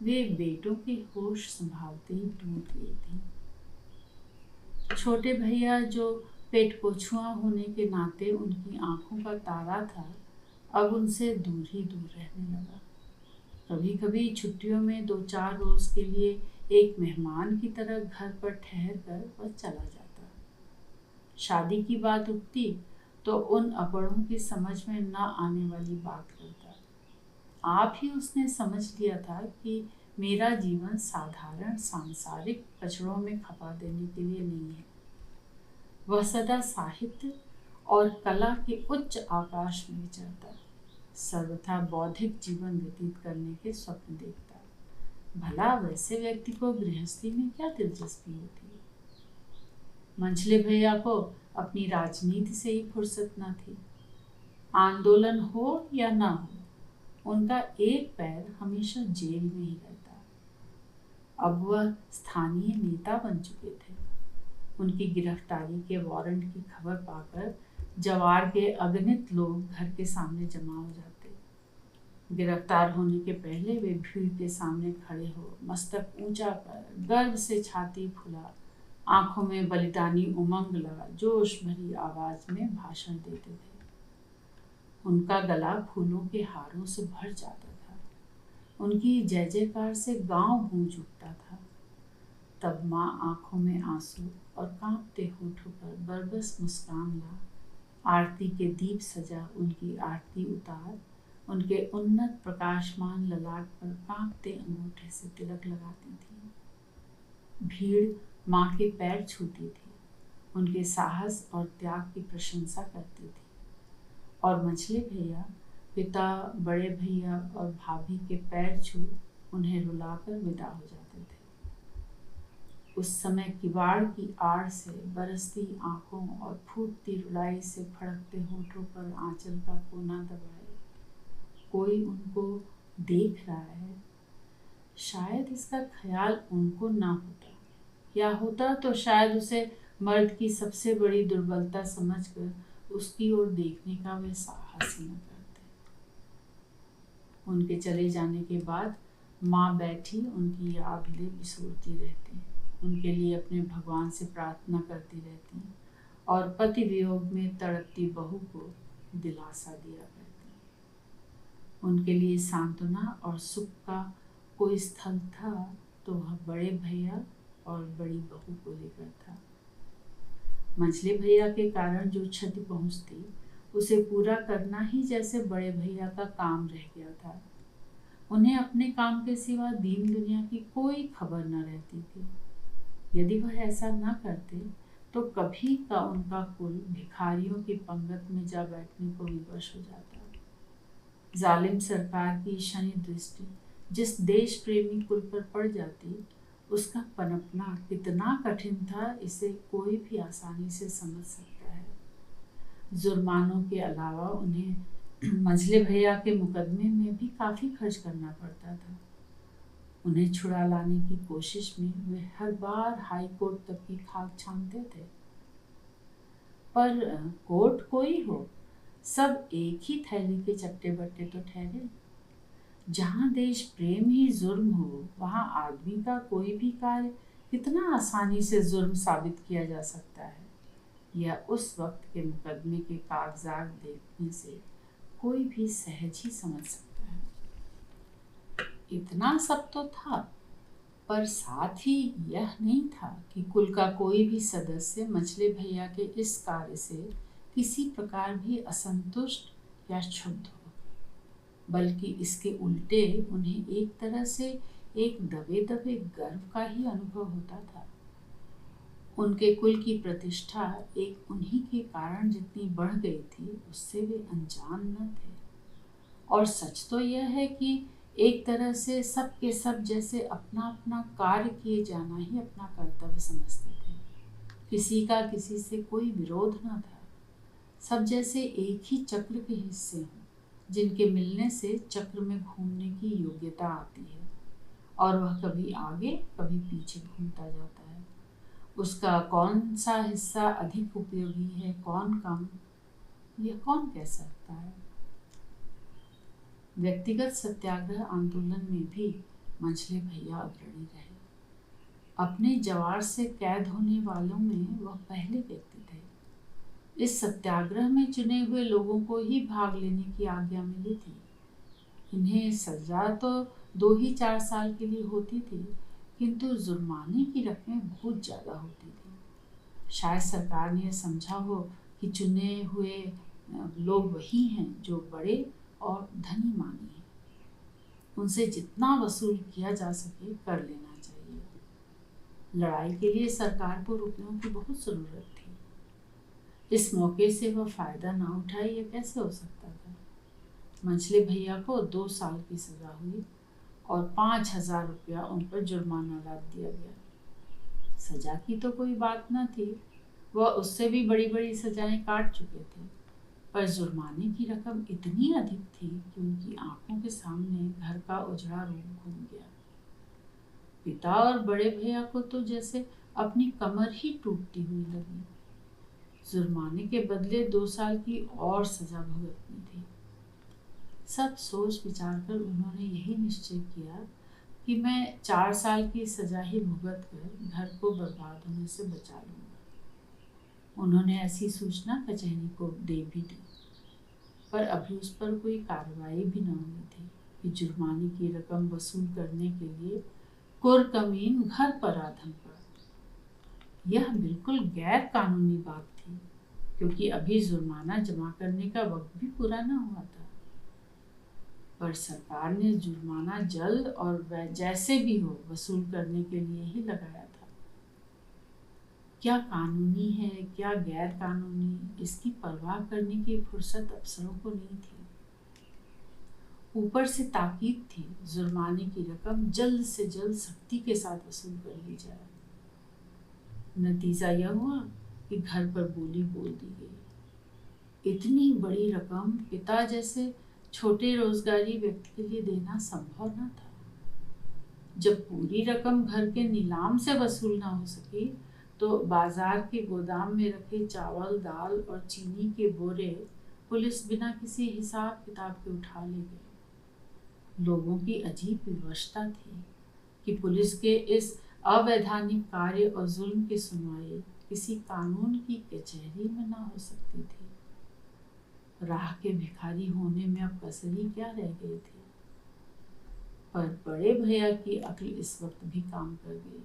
वे बेटों के होश संभालते ही टूट गई थी। छोटे भैया, जो पेट पोछुआ होने के नाते उनकी आंखों का तारा था, अब उनसे दूर ही दूर रहने लगा। कभी कभी छुट्टियों में 2-4 रोज के लिए एक मेहमान की तरह घर पर ठहर कर वह चला जाता। शादी की बात उठती तो उन अपड़ों की समझ में न आने वाली बात करता। आप ही उसने समझ लिया था कि मेरा जीवन साधारण सांसारिक कचड़ों में खपा देने के लिए नहीं है। वह सदा साहित्य और कला के उच्च आकाश में विचरता, सर्वथा बौद्धिक जीवन व्यतीत करने के स्वप्न देखता। भला वैसे व्यक्ति को गृहस्थी में क्या दिलचस्पी होती? मंझले भैया को अपनी राजनीति से ही फुर्सत न थी। आंदोलन हो या ना हो, उनका एक पैर हमेशा जेल में ही रहता। अब वह स्थानीय नेता बन चुके थे। उनकी गिरफ्तारी के वारंट की खबर पाकर जवार के अगणित लोग घर के सामने जमा हो जाते। गिरफ्तार होने के पहले वे भीड़ के सामने खड़े हो मस्तक ऊंचा कर गर्व से छाती फुला, आंखों में बलिदानी उमंग ला जोश भरी आवाज में भाषण देते थे। उनका गला फूलों के हारों से भर जाता था। उनकी जय जयकार से गांव गूंज उठता था। तब माँ आंखों में आंसू और कांपते होठों पर बरबस मुस्कान ला आरती के दीप सजा उनकी आरती उतार उनके उन्नत प्रकाशमान ललाट पर कांपते अंगूठे से तिलक लगाती थी। भीड़ माँ के पैर छूती थी, उनके साहस और त्याग की प्रशंसा करती थी। और मछली भैया पिता, बड़े भैया और भाभी के पैर छू उन्हें रुलाकर विदा हो जाते थे। उस समय किवाड़ की आड़ से बरसती आंखों और फूटती रुलाई से फड़कते होठों पर आंचल का कोना दबाए कोई उनको देख रहा है। शायद इसका ख्याल उनको ना होता, या होता तो शायद उसे मर्द की सबसे बड़ी दुर्बलता समझकर उसकी ओर देखने का वे साहस ही न करते। उनके चले जाने के बाद माँ बैठी उनकी याद ले बिसोरती रहती, उनके लिए अपने भगवान से प्रार्थना करती रहती और पति वियोग में तड़पती बहू को दिलासा दिया करती। उनके लिए सांत्वना और सुख का कोई स्थल था तो वह बड़े भैया और बड़ी बहू को लेकर था। मंझले भैया के कारण जो क्षति पहुंचती उसे पूरा करना ही जैसे बड़े भैया का काम रह गया था। उन्हें अपने काम के सिवा दीन दुनिया की कोई खबर न रहती थी। यदि वह ऐसा न करते तो कभी का उनका कुल भिखारियों की पंगत में जा बैठने को विवश हो जाता। जालिम सरकार की शनि दृष्टि जिस देश प्रेमी कुल पर पड़ जाती, उसका पनपना कितना कठिन था इसे कोई भी आसानी से समझ सकता है। जुर्मानों के अलावा उन्हें मंझले भैया के मुकदमे में भी काफी खर्च करना पड़ता था। उन्हें छुड़ा लाने की कोशिश में वे हर बार हाई कोर्ट तक की खाक छानते थे। पर कोर्ट कोई हो, सब एक ही थैली के चट्टे बट्टे तो ठहरे। जहाँ देश प्रेम ही जुर्म हो, वहाँ आदमी का कोई भी कार्य कितना आसानी से जुर्म साबित किया जा सकता है, यह उस वक्त के मुकदमे के कागजात देखने से कोई भी सहज ही समझ सकता है। इतना सब तो था, पर साथ ही यह नहीं था कि कुल का कोई भी सदस्य मछली भैया के इस कार्य से किसी प्रकार भी असंतुष्ट या क्षुब्ध हो, बल्कि इसके उल्टे उन्हें एक तरह से एक दबे दबे गर्व का ही अनुभव होता था। उनके कुल की प्रतिष्ठा एक उन्हीं के कारण जितनी बढ़ गई थी उससे वे अनजान न थे। और सच तो यह है कि एक तरह से सब के सब जैसे अपना अपना कार्य किए जाना ही अपना कर्तव्य समझते थे। किसी का किसी से कोई विरोध न था। सब जैसे एक ही चक्र के हिस्से हों, जिनके मिलने से चक्र में घूमने की योग्यता आती है और वह कभी आगे कभी पीछे घूमता जाता है। उसका कौन सा हिस्सा अधिक उपयोगी है, कौन कम, यह कौन कह सकता है। व्यक्तिगत सत्याग्रह आंदोलन में भी मंझले भैया अग्रणी रहे। अपने जवार से कैद होने वालों में वह पहले व्यक्ति थे। इस सत्याग्रह में चुने हुए लोगों को ही भाग लेने की आज्ञा मिली थी। इन्हें सजा तो 2 ही 4 साल के लिए होती थी, किंतु जुर्माने की रकमें बहुत ज्यादा होती थी। शायद सरकार ने समझा हो कि चुने हुए लोग वही हैं जो बड़े और धनी मानी हैं। उनसे जितना वसूल किया जा सके कर लेना चाहिए। लड़ाई के लिए सरकार को रुपयों की बहुत जरूरत थी। इस मौके से वह फायदा ना उठाए, यह कैसे हो सकता था। मंझले भैया को 2 साल की सजा हुई और 5,000 रुपया उन पर जुर्माना लाद दिया गया। सजा की तो कोई बात न थी, वह उससे भी बड़ी बड़ी सजाएं काट चुके थे, पर जुर्माने की रकम इतनी अधिक थी कि उनकी आंखों के सामने घर का उजड़ा रूप घूम गया। पिता और बड़े भैया को तो जैसे अपनी कमर ही टूटती हुई लगी। जुर्माने के बदले 2 साल की और सजा भुगतनी थी। सब सोच विचार कर उन्होंने यही निश्चय किया कि मैं 4 साल की सजा ही भुगत कर घर को बर्बाद होने से बचा लूंगा। उन्होंने ऐसी सूचना कचहरी को दे भी दी, पर अभी उस पर कोई कार्रवाई भी न हुई थी कि जुर्माने की रकम वसूल करने के लिए कुरकमीन घर पर आ धम पड़ा। यह बिल्कुल गैर कानूनी बात थी, क्योंकि अभी जुर्माना जमा करने का वक्त भी पूरा न हुआ था। पर सरकार ने जुर्माना जल्द और जैसे भी हो वसूल करने के लिए ही लगाया था। क्या कानूनी है क्या गैर कानूनी, इसकी परवाह करने की फुर्सत अफसरों को नहीं थी। ऊपर से ताकीद थी जुर्माने की रकम जल्द से जल्द सख्ती के साथ वसूल कर ली जाए। नतीजा यह हुआ कि घर पर बोली बोल दी गई। इतनी बड़ी रकम पिता जैसे छोटे रोजगारी व्यक्ति के लिए देना संभव न था। जब पूरी रकम घर के नीलाम से वसूल न हो सकी, तो बाजार के गोदाम में रखे चावल, दाल और चीनी के बोरे पुलिस बिना किसी हिसाब किताब के उठा ले गए। लोगों की अजीब विवशता थी कि पुलिस के इस अवैधानिक कार्य और जुल्म की सुनवाई किसी कानून की कचहरी में ना हो सकती थी। राह के भिखारी होने में अब कसरी क्या रह गई थी। पर बड़े भैया की अक्ल इस वक्त भी काम कर गई।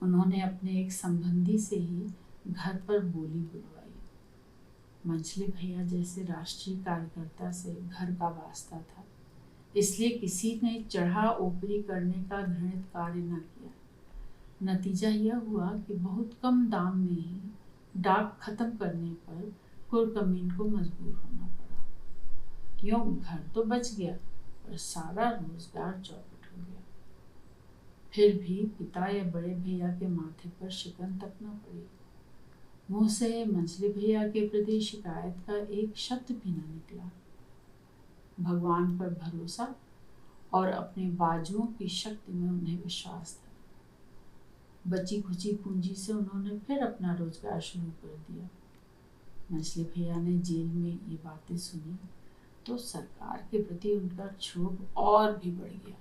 उन्होंने अपने एक संबंधी से ही घर पर बोली बुलवाई। मंझले भैया जैसे राष्ट्रीय कार्यकर्ता से घर का वास्ता था, इसलिए किसी ने चढ़ा ऊपरी करने का घृणित कार्य न किया। नतीजा यह हुआ कि बहुत कम दाम में ही डाक खत्म करने पर कुरकमीन को मजबूर होना पड़ा। यूं घर तो बच गया, पर सारा रोजगार चौपट हो गया। फिर भी पिता या बड़े भैया के माथे पर शिकन तक न पड़ी। मुंह से मंझले भैया के प्रति शिकायत का एक शब्द भी न निकला। भगवान पर भरोसा और अपने बाजुओं की शक्ति में उन्हें विश्वास था। बची खुची पूंजी से उन्होंने फिर अपना रोजगार शुरू कर दिया। मंझले भैया ने जेल में ये बातें सुनी तो सरकार के प्रति उनका क्षोभ और भी बढ़ गया।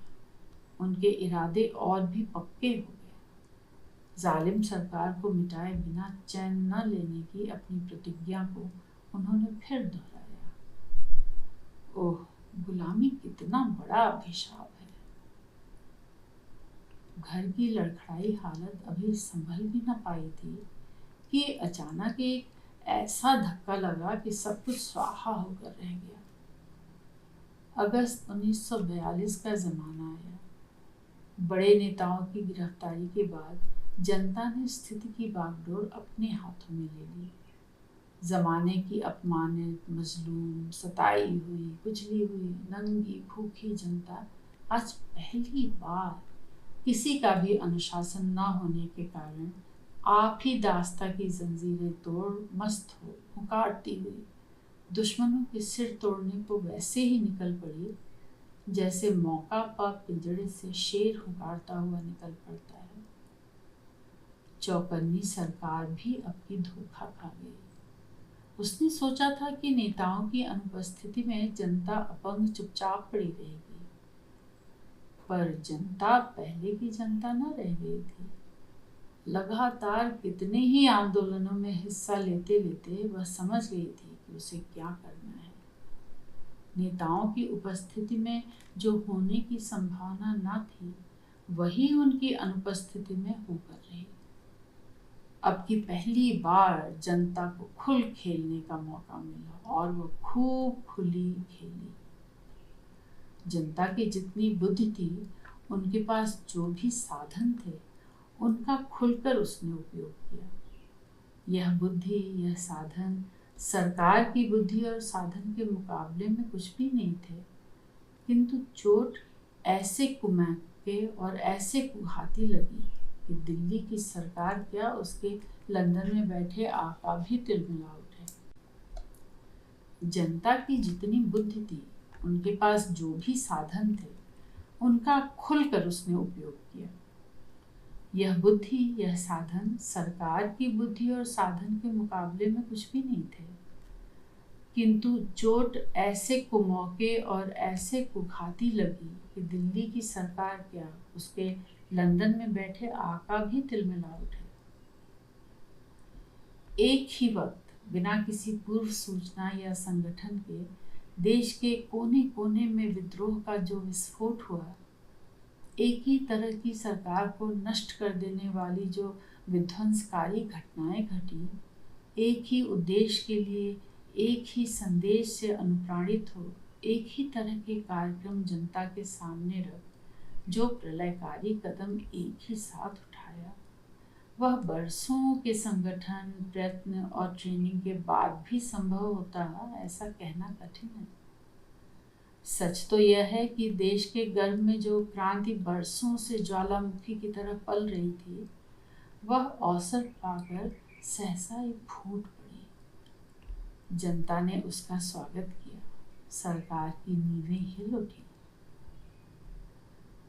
उनके इरादे और भी पक्के हो गए। जालिम सरकार को मिटाए बिना चैन न लेने की अपनी प्रतिज्ञा को उन्होंने फिर दोहराया। ओह, गुलामी कितना बड़ा अभिशाप है। घर की लड़खड़ाई हालत अभी संभल भी न पाई थी कि अचानक एक ऐसा धक्का लगा कि सब कुछ स्वाहा होकर रह गया। अगस्त 1942 का जमाना आया। बड़े नेताओं की गिरफ्तारी के बाद जनता ने स्थिति की बागडोर अपने हाथों में ले ली। जमाने की अपमानित, मजलूम, सताई हुई, कुचली हुई, नंगी भूखी जनता आज पहली बार किसी का भी अनुशासन न होने के कारण आप ही दास्ता की जंजीरें तोड़ मस्त हो हुंकारती हुई दुश्मनों के सिर तोड़ने को वैसे ही निकल पड़ी जैसे मौका पा पिंजड़े से शेर हुंकारता हुआ निकल पड़ता है। चौकन्नी सरकार भी अपनी धोखा खा गई। उसने सोचा था कि नेताओं की अनुपस्थिति में जनता अपंग चुपचाप पड़ी रहेगी, पर जनता पहले की जनता न रह गई थी। लगातार कितने ही आंदोलनों में हिस्सा लेते लेते वह समझ गई थी कि उसे क्या करना है। नेताओं की उपस्थिति में जो होने की संभावना न थी, वही उनकी अनुपस्थिति में होकर रही। अब की पहली बार जनता को खुल खेलने का मौका मिला और वो खूब खुली खेली। जनता की जितनी बुद्धि थी, उनके पास जो भी साधन थे, उनका खुलकर उसने उपयोग किया। यह बुद्धि, यह साधन सरकार की बुद्धि और साधन के मुकाबले में कुछ भी नहीं थे, किंतु चोट ऐसे कुमैके और ऐसे कुहाती लगी कि दिल्ली की सरकार क्या, उसके लंदन में बैठे आका भी तिलमिला उठे। जनता की जितनी बुद्धि थी, उनके पास जो भी साधन थे, उनका खुलकर उसने उपयोग किया। यह बुद्धि, यह साधन सरकार की बुद्धि और साधन के मुकाबले में कुछ भी नहीं थे, किंतु चोट ऐसे कुमौके और ऐसे कुघाती लगी कि दिल्ली की सरकार क्या, उसके लंदन में बैठे आका भी तिलमिला उठे। एक ही वक्त बिना किसी पूर्व सूचना या संगठन के देश के कोने कोने में विद्रोह का जो विस्फोट हुआ, एक ही तरह की सरकार को नष्ट कर देने वाली जो विध्वंसकारी घटनाएं घटी, एक ही उद्देश्य के लिए, एक ही संदेश से अनुप्राणित हो, एक ही तरह के कार्यक्रम जनता के सामने रख जो प्रलयकारी कदम एक ही साथ उठाया, वह बरसों के संगठन, प्रयत्न और ट्रेनिंग के बाद भी संभव होता, ऐसा कहना कठिन है। सच तो यह है कि देश के गर्भ में जो क्रांति बरसों से ज्वालामुखी की तरह पल रही थी, वह अवसर पाकर सहसा ही फूट पड़ी। जनता ने उसका स्वागत किया, सरकार की नींवें हिल उठी।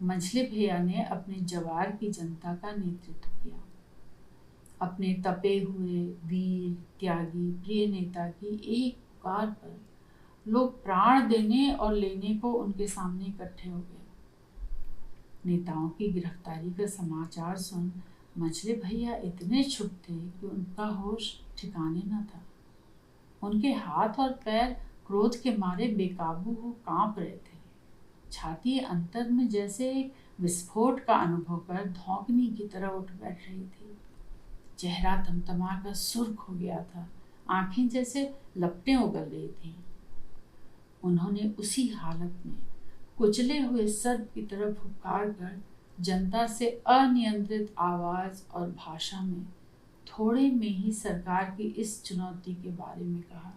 मंझले भैया ने अपने जवार की जनता का नेतृत्व किया। अपने तपे हुए वीर त्यागी प्रिय नेता की एक पुकार पर लोग प्राण देने और लेने को उनके सामने इकट्ठे हो गए। नेताओं की गिरफ्तारी का समाचार सुन मंझले भैया इतने चुप थे कि उनका होश ठिकाने न था। उनके हाथ और पैर क्रोध के मारे बेकाबू हो कांप रहे थे। छाती अंतर में जैसे एक विस्फोट का अनुभव कर धौंकनी की तरह उठ बैठ रही थी। चेहरा तमतमा कर सुर्ख हो गया था, आंखें जैसे लपटें उगल रही थीं। उन्होंने उसी हालत में कुचले हुए सर्प की तरह फुफकार कर जनता से अनियंत्रित आवाज और भाषा में थोड़े में ही सरकार की इस चुनौती के बारे में कहा।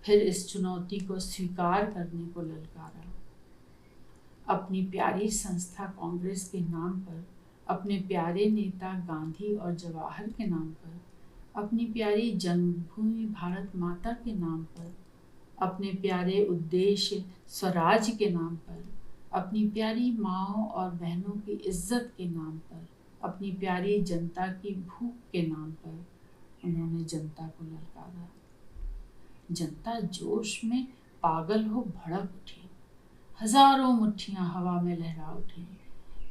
फिर इस चुनौती को स्वीकार करने को ललकारा। अपनी प्यारी संस्था कांग्रेस के नाम पर, अपने प्यारे नेता गांधी और जवाहर के नाम पर, अपनी प्यारी जन्मभूमि भारत माता के नाम पर, अपने प्यारे उद्देश्य स्वराज के नाम पर, अपनी प्यारी माँओं और बहनों की इज्जत के नाम पर, अपनी प्यारी जनता की भूख के नाम पर उन्होंने जनता को ललकारा। जनता जोश में पागल हो भड़क उठी। हजारों मुट्ठियां हवा में लहरा उठी।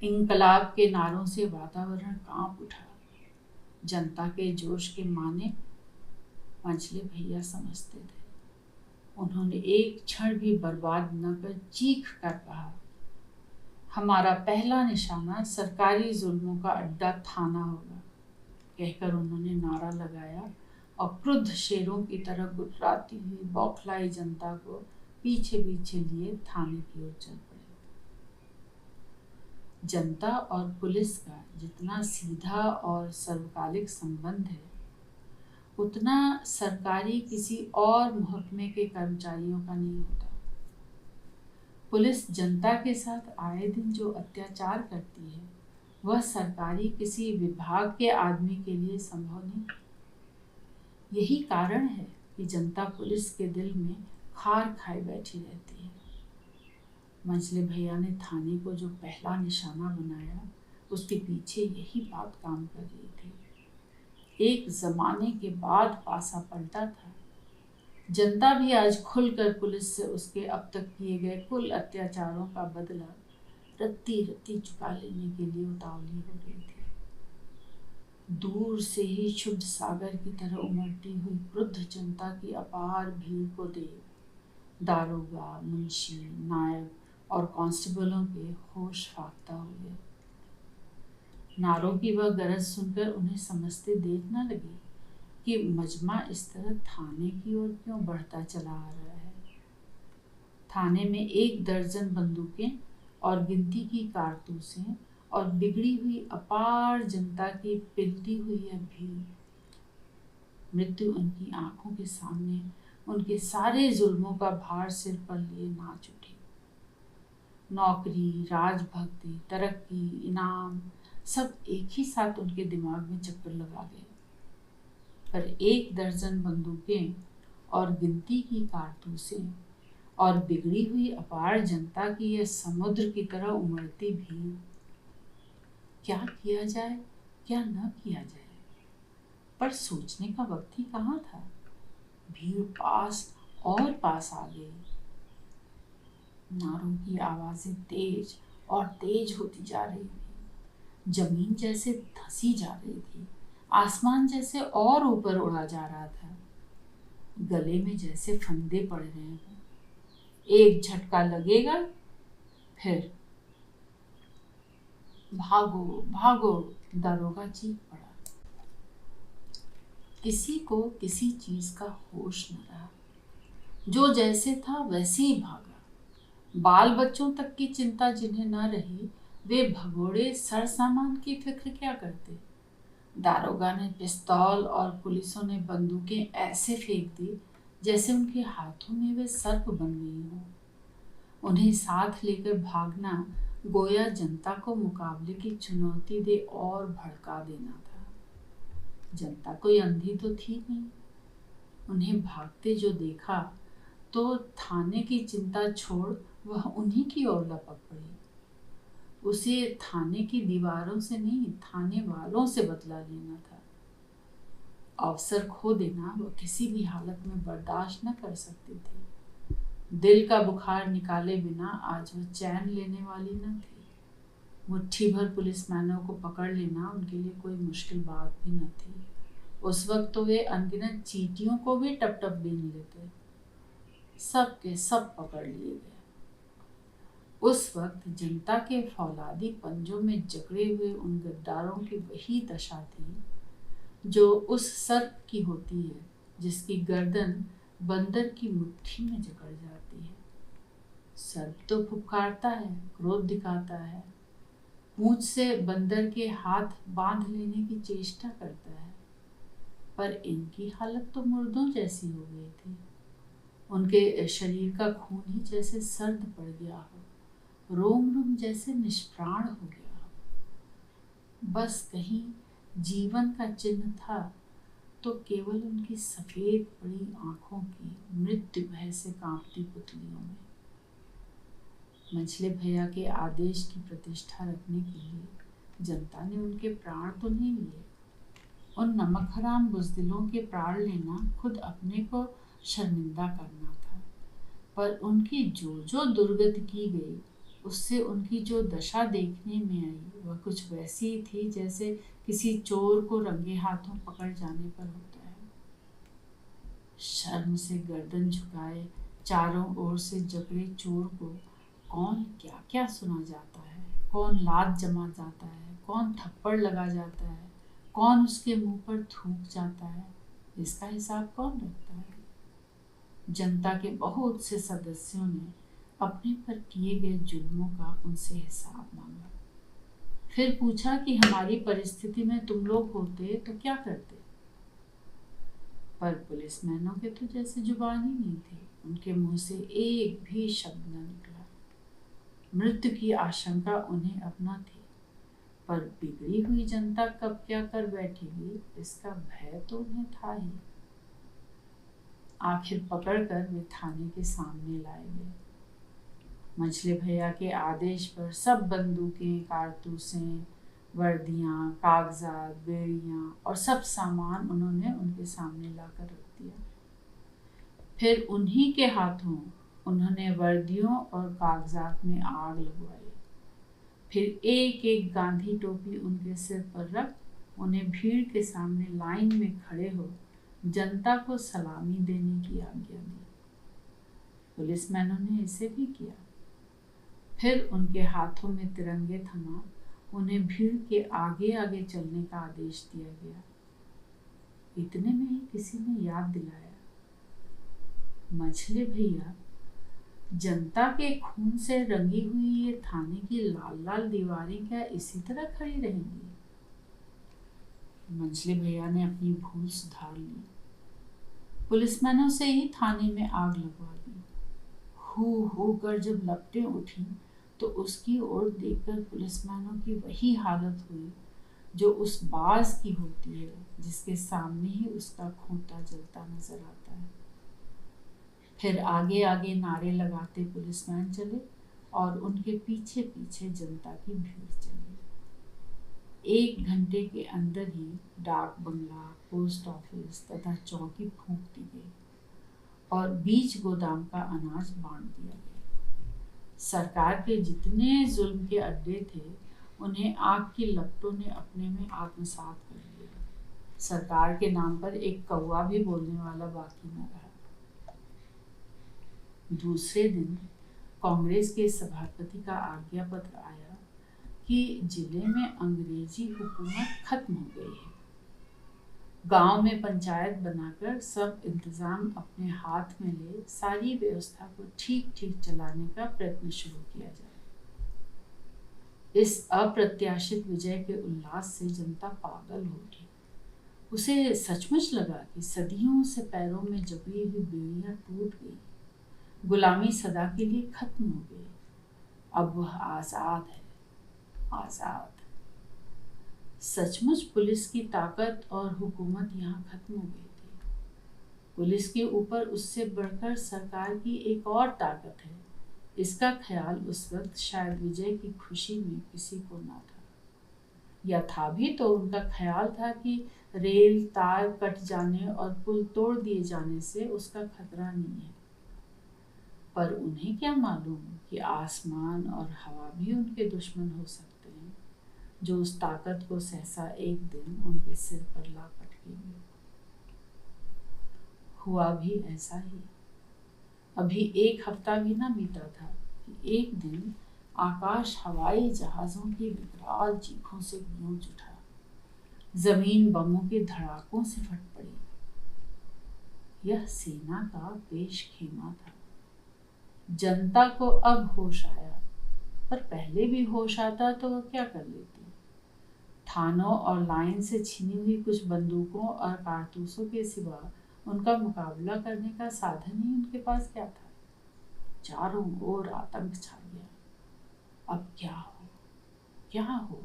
इंकलाब के नारों से वातावरण कांप उठा। जनता के जोश के माने मंझले भैया समझते थे। उन्होंने एक क्षण भी बर्बाद न कर चीख कर कहा, हमारा पहला निशाना सरकारी जुल्मों का अड्डा थाना होगा। कहकर उन्होंने नारा लगाया और क्रुद्ध शेरों की तरह गुर्राती हुई बौखलाई जनता को पीछे पीछे लिए थाने की ओर चल पड़े। जनता और पुलिस का जितना सीधा और सर्वकालिक संबंध है, उतना सरकारी किसी और महकमे के कर्मचारियों का नहीं होता। पुलिस जनता के साथ आए दिन जो अत्याचार करती है, वह सरकारी किसी विभाग के आदमी के लिए संभव नहीं। यही कारण है कि जनता पुलिस के दिल में खार खाए बैठी रहती है। मंझले भैया ने थाने को जो पहला निशाना बनाया, उसके पीछे यही बात काम कर रही थी। एक जमाने के बाद पासा पलटा था। जनता भी आज खुलकर पुलिस से उसके अब तक किए गए कुल अत्याचारों का बदला रत्ती रत्ती चुका लेने के लिए उतावली हो रही थी। दूर से ही शुद्ध सागर की तरह उमड़ती हुई क्रुद्ध जनता की अपार भीड़ को देख दारोगा, मुंशी, नायब और कांस्टेबलों के होश फाख्ता हुए। नारों की वह गरज सुनकर उन्हें समझते देर न लगी कि मजमा इस तरह थाने की ओर क्यों बढ़ता चला आ रहा है। थाने में 1 दर्जन बंदूकें और गिनती की कारतूसें और बिगड़ी हुई अपार जनता की पिलती हुई है भीड़। मृत्यु उनकी आंखों के सामने उनके सारे जुल्मों का भार सिर पर लिए नाच उठी। नौकरी, राजभक्ति, तरक्की, इनाम सब एक ही साथ उनके दिमाग में चक्कर लगा गए। पर 1 दर्जन बंदूकें और गिनती की कारतूसें और बिगड़ी हुई अपार जनता की यह समुद्र की तरह उमड़ती भीड़, क्या किया जाए क्या न किया जाए, पर सोचने का वक्त ही कहाँ था। भीड़ पास और पास आ गई। नारों की आवाजें तेज और तेज होती जा रही थी। जमीन जैसे धंसी जा रही थी। आसमान जैसे और ऊपर उड़ा जा रहा था। गले में जैसे फंदे पड़ रहे हैं। एक झटका लगेगा, फिर भागो भागो, दारोगा चीख पड़ा। किसी को किसी चीज का होश न रहा। जो जैसे था वैसे ही भागा। बाल बच्चों तक की चिंता जिन्हें न रही, वे भगोड़े सर सामान की फिक्र क्या करते। दारोगा ने पिस्तौल और पुलिसों ने बंदूकें ऐसे फेंक दी जैसे उनके हाथों में वे सर्प बन गई हों। उन्हें साथ लेकर भागना गोया जनता को मुकाबले की चुनौती दे और भड़का देना था। जनता कोई अंधी तो थी नहीं। उन्हें भागते जो देखा तो थाने की चिंता छोड़ वह उन्हीं की ओर लपक पड़ी। उसे थाने की दीवारों से नहीं, थाने वालों से बदला लेना था। अवसर खो देना वह किसी भी हालत में बर्दाश्त न कर सकती थी। दिल का बुखार निकाले बिना आज वह चैन लेने वाली न थी। मुट्ठी भर पुलिसमैनों को पकड़ लेना उनके लिए कोई मुश्किल बात भी न थी। उस वक्त तो वे अनगिनत चींटियों को भी टप टप बीन लेते। सब के सब पकड़ लिए गए। उस वक्त जनता के फौलादी पंजों में जकड़े हुए उन गद्दारों की वही दशा थी जो उस सर्प की होती है जिसकी गर्दन बंदर की मुट्ठी में जकड़ जाती है। सर्प तो फुफकारता है, क्रोध दिखाता है, पूंछ से बंदर के हाथ बांध लेने की चेष्टा करता है, पर इनकी हालत तो मुर्दों जैसी हो गई थी। उनके शरीर का खून ही जैसे सर्द पड़ गया हो, रोम रोम जैसे निष्प्राण हो गया हो। बस कहीं जीवन का चिन्ह था तो केवल उनकी सफेद पड़ी आंखों की मृत्यु भय से कांपती पुतलियों में। मंझले भैया के आदेश की प्रतिष्ठा रखने के लिए जनता ने उनके प्राण तो नहीं लिए। उन नमक हराम बुज़दिलों के प्राण लेना खुद अपने को शर्मिंदा करना था। पर उनकी जो जो दुर्गति की गई, उससे उनकी जो दशा देखने में आई वह कुछ वैसी थी जैसे किसी चोर को रंगे हाथों पकड़ जाने पर होता है। शर्म से गर्दन झुकाए चारों ओर से जकड़े चोर को कौन क्या क्या सुना जाता है, कौन लात जमा जाता है, कौन थप्पड़ लगा जाता है, कौन उसके मुंह पर थूक जाता है, इसका हिसाब कौन रखता है। जनता के बहुत से सदस्यों ने अपने पर किए गए जुल्मों का उनसे हिसाब मांगा। फिर पूछा कि हमारी परिस्थिति में तुम लोग होते तो क्या करते। पर पुलिसमैनों के तो जैसे जुबान ही नहीं थी। उनके मुंह से एक भी शब्द न निकला। मृत्यु की आशंका उन्हें अब न थी। पर बिगड़ी हुई जनता कब क्या कर बैठेगी इसका भय तो उन्हें था ही। आखिर पकड़कर वे थाने के सामने लाए गए। मछली भैया के आदेश पर सब बंदूकें, कारतूसें, वर्दियां, कागजात, बेड़ियां और सब सामान उन्होंने उनके सामने लाकर रख दिया। फिर उन्हीं के हाथों उन्होंने वर्दियों और कागजात में आग लगवाई। फिर एक एक गांधी टोपी उनके सिर पर रख उन्हें भीड़ के सामने लाइन में खड़े हो जनता को सलामी देने की आज्ञा दी। पुलिसमैनों ने इसे भी किया। फिर उनके हाथों में तिरंगे थमा उन्हें भीड़ के आगे आगे चलने का आदेश दिया गया। इतने में ही किसी ने याद दिलाया, मछली भैया, जनता के खून से रंगी हुई ये थाने की लाल लाल दीवारें क्या इसी तरह खड़ी रहेंगी? मछली भैया ने अपनी भूल सुधार ली। पुलिसमैनों से ही थाने में आग लगवा दी। हू कर जब लपटें उठी तो उसकी ओर देखकर पुलिसमैनों की वही हालत हुई जो उस बाज की होती है जिसके सामने ही उसका खोता जलता नजर आता है। फिर आगे आगे नारे लगाते पुलिसमैन चले और उनके पीछे पीछे जनता की भीड़ चली। 1 घंटे के अंदर ही डाक बंगला, पोस्ट ऑफिस तथा चौकी फूंक दी गई और बीच गोदाम का अनाज बांट दिया गया। सरकार के जितने जुल्म के अड्डे थे उन्हें आग की लपटों ने अपने में आत्मसात कर लिया। सरकार के नाम पर एक कौवा भी बोलने वाला बाकी न रहा। दूसरे दिन कांग्रेस के सभापति का आज्ञा पत्र आया कि जिले में अंग्रेजी हुकूमत खत्म हो गई है। गांव में पंचायत बनाकर सब इंतजाम अपने हाथ में ले सारी व्यवस्था को ठीक ठीक चलाने का प्रयत्न शुरू किया जाए। इस अप्रत्याशित विजय के उल्लास से जनता पागल हो उठी। उसे सचमुच लगा कि सदियों से पैरों में जकड़ी हुई बेड़ियां टूट गई, गुलामी सदा के लिए खत्म हो गई। अब वह आजाद है, आजाद। सचमुच पुलिस की ताकत और हुकूमत यहाँ खत्म हो गई थी। पुलिस के ऊपर उससे बढ़कर सरकार की एक और ताकत है। इसका ख्याल उस वक्त शायद विजय की खुशी में किसी को ना था, या था भी तो उनका ख्याल था कि रेल तार कट जाने और पुल तोड़ दिए जाने से उसका खतरा नहीं है। पर उन्हें क्या मालूम कि आसमान और हवा भी उनके दुश्मन हो सकते हैं, जो उस ताकत को सहसा एक दिन उनके सिर पर ला पटकेंगे। हुआ भी ऐसा ही। अभी 1 हफ्ता भी ना बीता था कि एक दिन आकाश हवाई जहाजों की विकराल चीखों से गूंज उठा। जमीन बमों के धड़ाकों से फट पड़ी। यह सेना का पेश खेमा था। जनता को अब होश आया, पर पहले भी होश आता तो वह क्या कर लेती। थानों और लाइन से छीनी हुई कुछ बंदूकों और कारतूसों के सिवा उनका मुकाबला करने का साधन ही उनके पास क्या था। चारों ओर आतंक छा गया। अब क्या हो, क्या हो।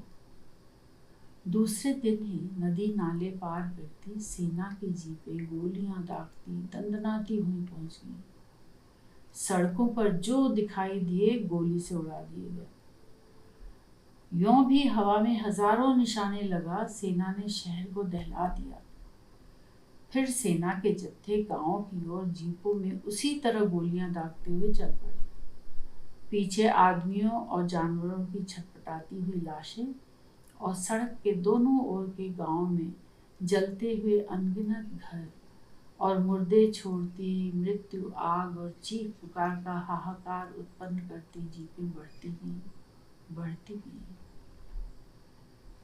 दूसरे दिन ही नदी नाले पार करती सेना की जीपें गोलियां दागती दंदनाती हुई पहुंच गई। सड़कों पर जो दिखाई दिए गोली से उड़ा दिए गए। यों भी हवा में हजारों निशाने लगा सेना ने शहर को दहला दिया। फिर सेना के जत्थे गांवों की ओर जीपों में उसी तरह गोलियां दागते हुए चल पड़े। पीछे आदमियों और जानवरों की छटपटाती हुई लाशें और सड़क के दोनों ओर के गांव में जलते हुए अनगिनत घर और मुर्दे छोड़ती मृत्यु आग और चीख पुकार का हाहाकार उत्पन्न करती जीपें बढ़ती गई।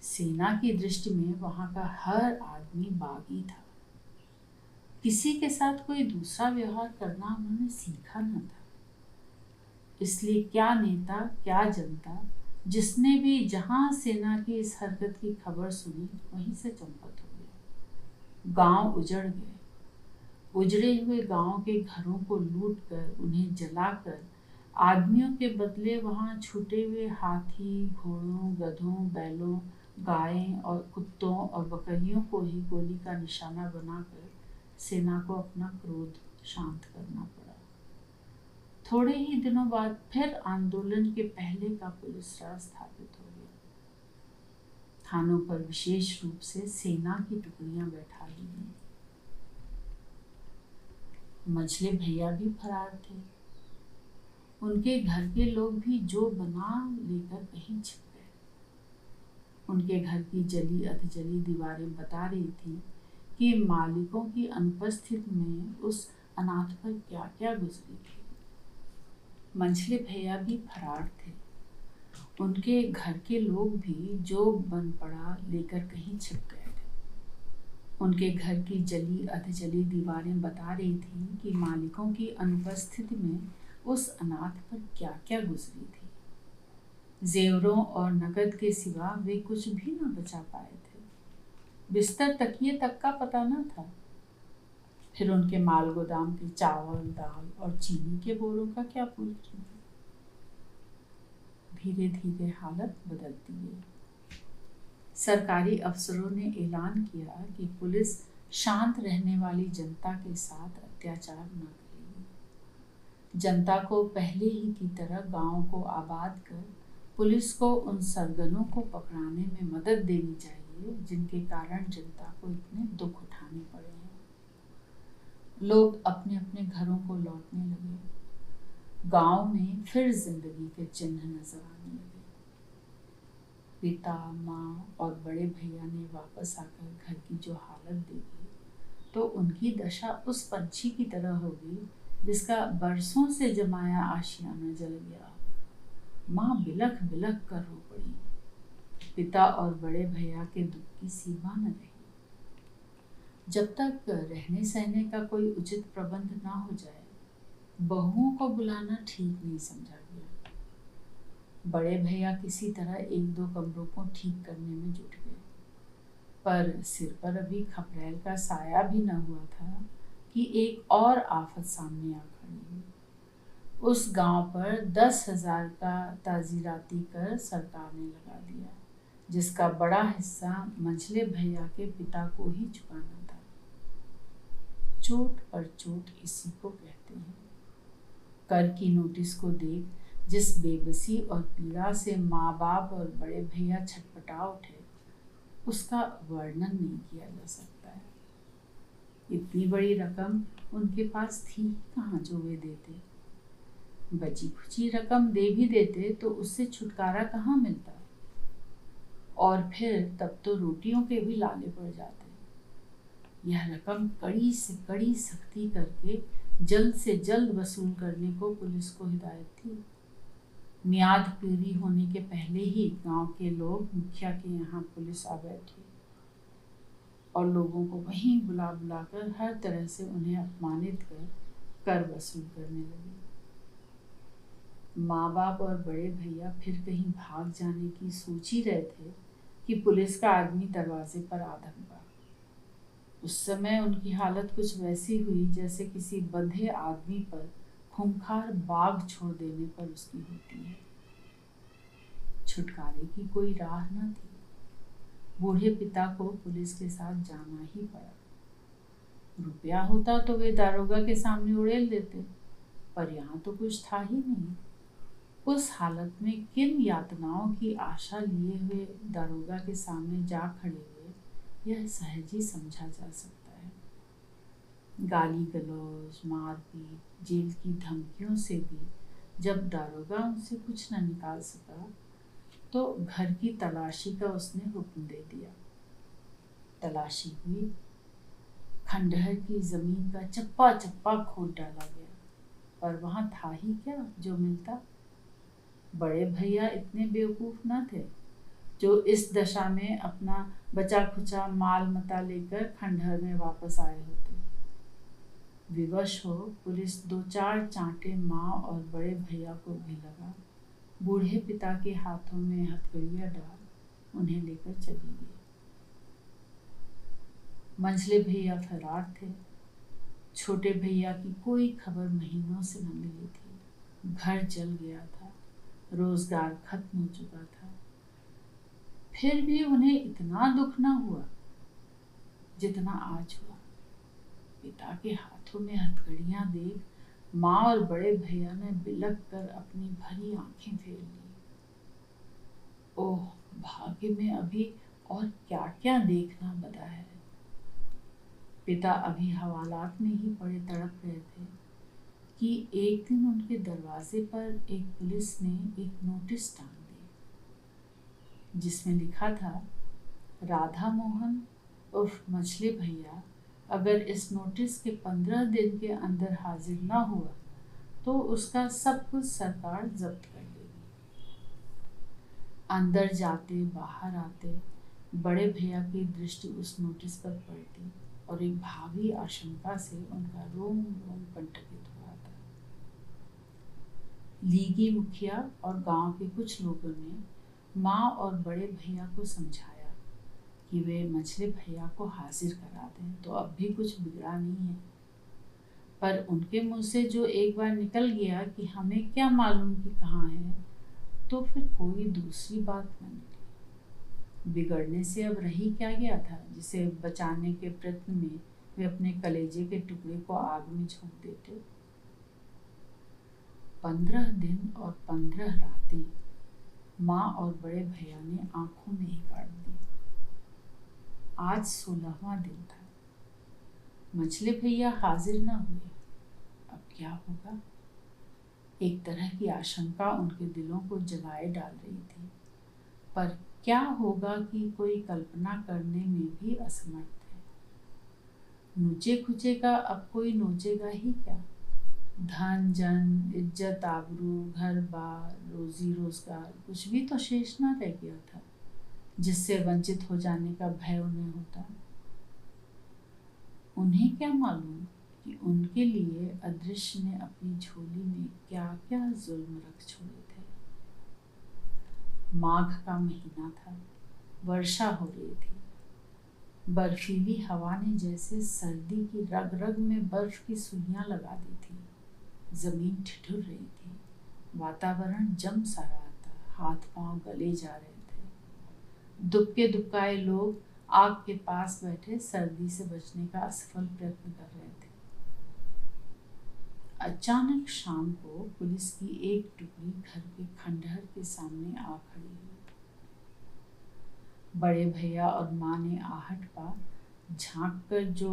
सेना की दृष्टि में वहां का हर आदमी बागी था। किसी के साथ कोई दूसरा व्यवहार करना उन्होंने सीखा न था। इसलिए क्या नेता क्या जनता, जिसने भी जहां सेना की इस हरकत की खबर सुनी वहीं से चंपत हो गया। गांव उजड़ गए। उजड़े हुए गांव के घरों को लूटकर उन्हें जलाकर आदमियों के बदले वहाँ छूटे हुए हाथी, घोड़ों, गधों, बैलों, गायें और कुत्तों और बकरियों को ही गोली का निशाना बनाकर सेना को अपना क्रोध शांत करना पड़ा। थोड़े ही दिनों बाद फिर आंदोलन के पहले का पुलिस राज स्थापित हो गया। थानों पर विशेष रूप से सेना की टुकड़ियां बैठा दी गई। मझले भैया भी फरार थे। उनके घर के लोग भी जो बना लेकर कहीं छिप गए। उनके घर की जली अधजली दीवारें बता रही थी कि मालिकों की अनुपस्थिति में उस अनाथ पर क्या क्या गुजरी थी। मंझले भैया भी फरार थे। उनके घर के लोग भी जो बन पड़ा लेकर कहीं छिप गए थे। उनके घर की जली अधजली दीवारें बता रही थी कि मालिकों की अनुपस्थिति में उस अनाथ पर क्या क्या गुजरी थी। जेवरों और नकद के सिवा वे कुछ भी न बचा पाए थे। बिस्तर तकिए तक का पता न था। फिर उनके माल गोदाम के चावल, दाल और चीनी के बोरों का क्या पूछना। धीरे धीरे हालत बदलती गई। सरकारी अफसरों ने ऐलान किया कि पुलिस शांत रहने वाली जनता के साथ अत्याचार न करेगी। जनता को पहले ही की तरह गांवों को आबाद कर पुलिस को उन सरगनों को पकड़ाने में मदद देनी चाहिए जिनके कारण जनता को इतने दुख उठाने पड़े हैं। लोग अपने अपने घरों को लौटने लगे। गांव में फिर जिंदगी के चिन्ह नजर आने लगे। पिता, माँ और बड़े भैया ने वापस आकर घर की जो हालत देखी तो उनकी दशा उस पंछी की तरह हो गई जिसका बरसों से जमाया आशियाना जल गया। माँ बिलख बिलख कर रो पड़ी। पिता और बड़े भैया के दुख की सीमा न रही। जब तक रहने सहने का कोई उचित प्रबंध ना हो जाए, बहुओं को बुलाना ठीक नहीं समझा गया। बड़े भैया किसी तरह एक दो कमरों को ठीक करने में जुट गए, पर सिर पर अभी खपरेल का साया भी न हुआ था कि एक और आफत सामने आ खड़ी हुई। उस गांव पर 10,000 का ताजीराती कर सरकार ने लगा दिया, जिसका बड़ा हिस्सा मंझले भैया के पिता को ही चुकाना था। चोट पर चोट इसी को कहते हैं। कर की नोटिस को देख जिस बेबसी और पीड़ा से माँ बाप और बड़े भैया छटपटा उठे, उसका वर्णन नहीं किया जा सकता है। इतनी बड़ी रकम उनके पास थी कहाँ जो वे देते। बची खुची रकम दे भी देते तो उससे छुटकारा कहाँ मिलता। और फिर तब तो रोटियों के भी लाले पड़ जाते। यह रकम कड़ी से कड़ी सख्ती करके जल्द से जल्द वसूल करने को पुलिस को हिदायत थी। मियाद पूरी होने के पहले ही गांव के लोग मुखिया के यहाँ पुलिस आ बैठी और लोगों को वहीं बुला बुलाकर हर तरह से उन्हें अपमानित कर वसूल करने लगे। माँ बाप और बड़े भैया फिर कहीं भाग जाने की सोच ही रहे थे कि पुलिस का आदमी दरवाजे पर आ धमका। उस समय उनकी हालत कुछ वैसी हुई जैसे किसी बंधे आदमी पर खूंखार बाघ छोड़ देने पर उसकी होती है। छुटकारे की कोई राह न थी। बूढ़े पिता को पुलिस के साथ जाना ही पड़ा। रुपया होता तो वे दारोगा के सामने उड़ेल देते, पर यहाँ तो कुछ था ही नहीं। उस हालत में किन यातनाओं की आशा लिए हुए दारोगा के सामने जा खड़े हुए, यह सहज ही समझा जा सकता है। गाली गलौज, मारपीट, जेल की धमकियों से भी जब दारोगा उनसे कुछ न निकाल सका तो घर की तलाशी का उसने हुक्म दे दिया। तलाशी हुई। खंडहर की जमीन का चप्पा चप्पा खोद डाला गया, पर वहां था ही क्या जो मिलता। बड़े भैया इतने बेवकूफ न थे जो इस दशा में अपना बचा खुचा माल मता लेकर खंडहर में वापस आए होते। विवश हो पुलिस 2-4 चांटे माँ और बड़े भैया को भी लगा। बूढ़े पिता के हाथों में हथकड़ियाँ डाल उन्हें लेकर चली गई। मंझले भैया फरार थे। छोटे भैया की कोई खबर महीनों से न मिली थी। घर जल गया था, रोजगार खत्म हो चुका था। फिर भी उन्हें इतना दुख न हुआ जितना आज हुआ। पिता के हाथों में हथकड़ियां देख माँ और बड़े भैया ने बिलख कर अपनी भरी आंखें फेर ली। ओह, भाग्य में अभी और क्या क्या देखना बचा है। पिता अभी हवालात में ही पड़े तड़प रहे थे कि एक दिन उनके दरवाजे पर एक पुलिस ने एक नोटिस टांग दी, जिसमें लिखा था, राधा मोहन उर्फ मछली भैया अगर इस नोटिस के 15 दिन के अंदर हाजिर न हुआ तो उसका सब कुछ सरकार जब्त कर लेगी। अंदर जाते बाहर आते बड़े भैया की दृष्टि उस नोटिस पर पड़ती और एक भावी आशंका से उनका रोम रोम कंटकित हुआ था। लीगी मुखिया और गांव के कुछ लोगों ने माँ और बड़े भैया को समझाया कि वे मछली भैया को हाजिर करा दें तो अब भी कुछ बिगड़ा नहीं है। पर उनके मुंह से जो एक बार निकल गया कि हमें क्या मालूम कि कहाँ है, तो फिर कोई दूसरी बात न निकली। बिगड़ने से अब रही क्या गया था, जिसे बचाने के प्रयत्न में वे अपने कलेजे के टुकड़े को आग में झोंक देते। 15 दिन और 15 रातें माँ और बड़े भैया ने आंखों में ही काट दी। आज 16वां दिन था। मछली भैया हाजिर न हुए। अब क्या होगा? एक तरह की आशंका उनके दिलों को जलाए डाल रही थी, पर क्या होगा कि कोई कल्पना करने में भी असमर्थ है। नोचे खुचे का अब कोई नोचेगा ही क्या? धन जन इज्जत आबरू घर बार रोजी रोजगार कुछ भी तो शेष ना रह गया था जिससे वंचित हो जाने का भय उन्हें होता। उन्हें क्या मालूम कि उनके लिए अदृश्य ने अपनी झोली में क्या क्या जुल्म रख छोड़े थे। माघ का महीना था, वर्षा हो रही थी। बर्फीली हवा ने जैसे सर्दी की रग रग में बर्फ की सुइयां लगा दी थी। जमीन ठिठुर रही थी, वातावरण जम सा रहा था, हाथ पांव गले जा रहे थे। दुबके दुबकाए लोग आग के पास बैठे सर्दी से बचने का असफल प्रयत्न कर रहे थे। अचानक शाम को पुलिस की एक टुकड़ी घर के खंडहर के सामने आ खड़ी हुई। बड़े भैया और माँ ने आहट पा झांक कर जो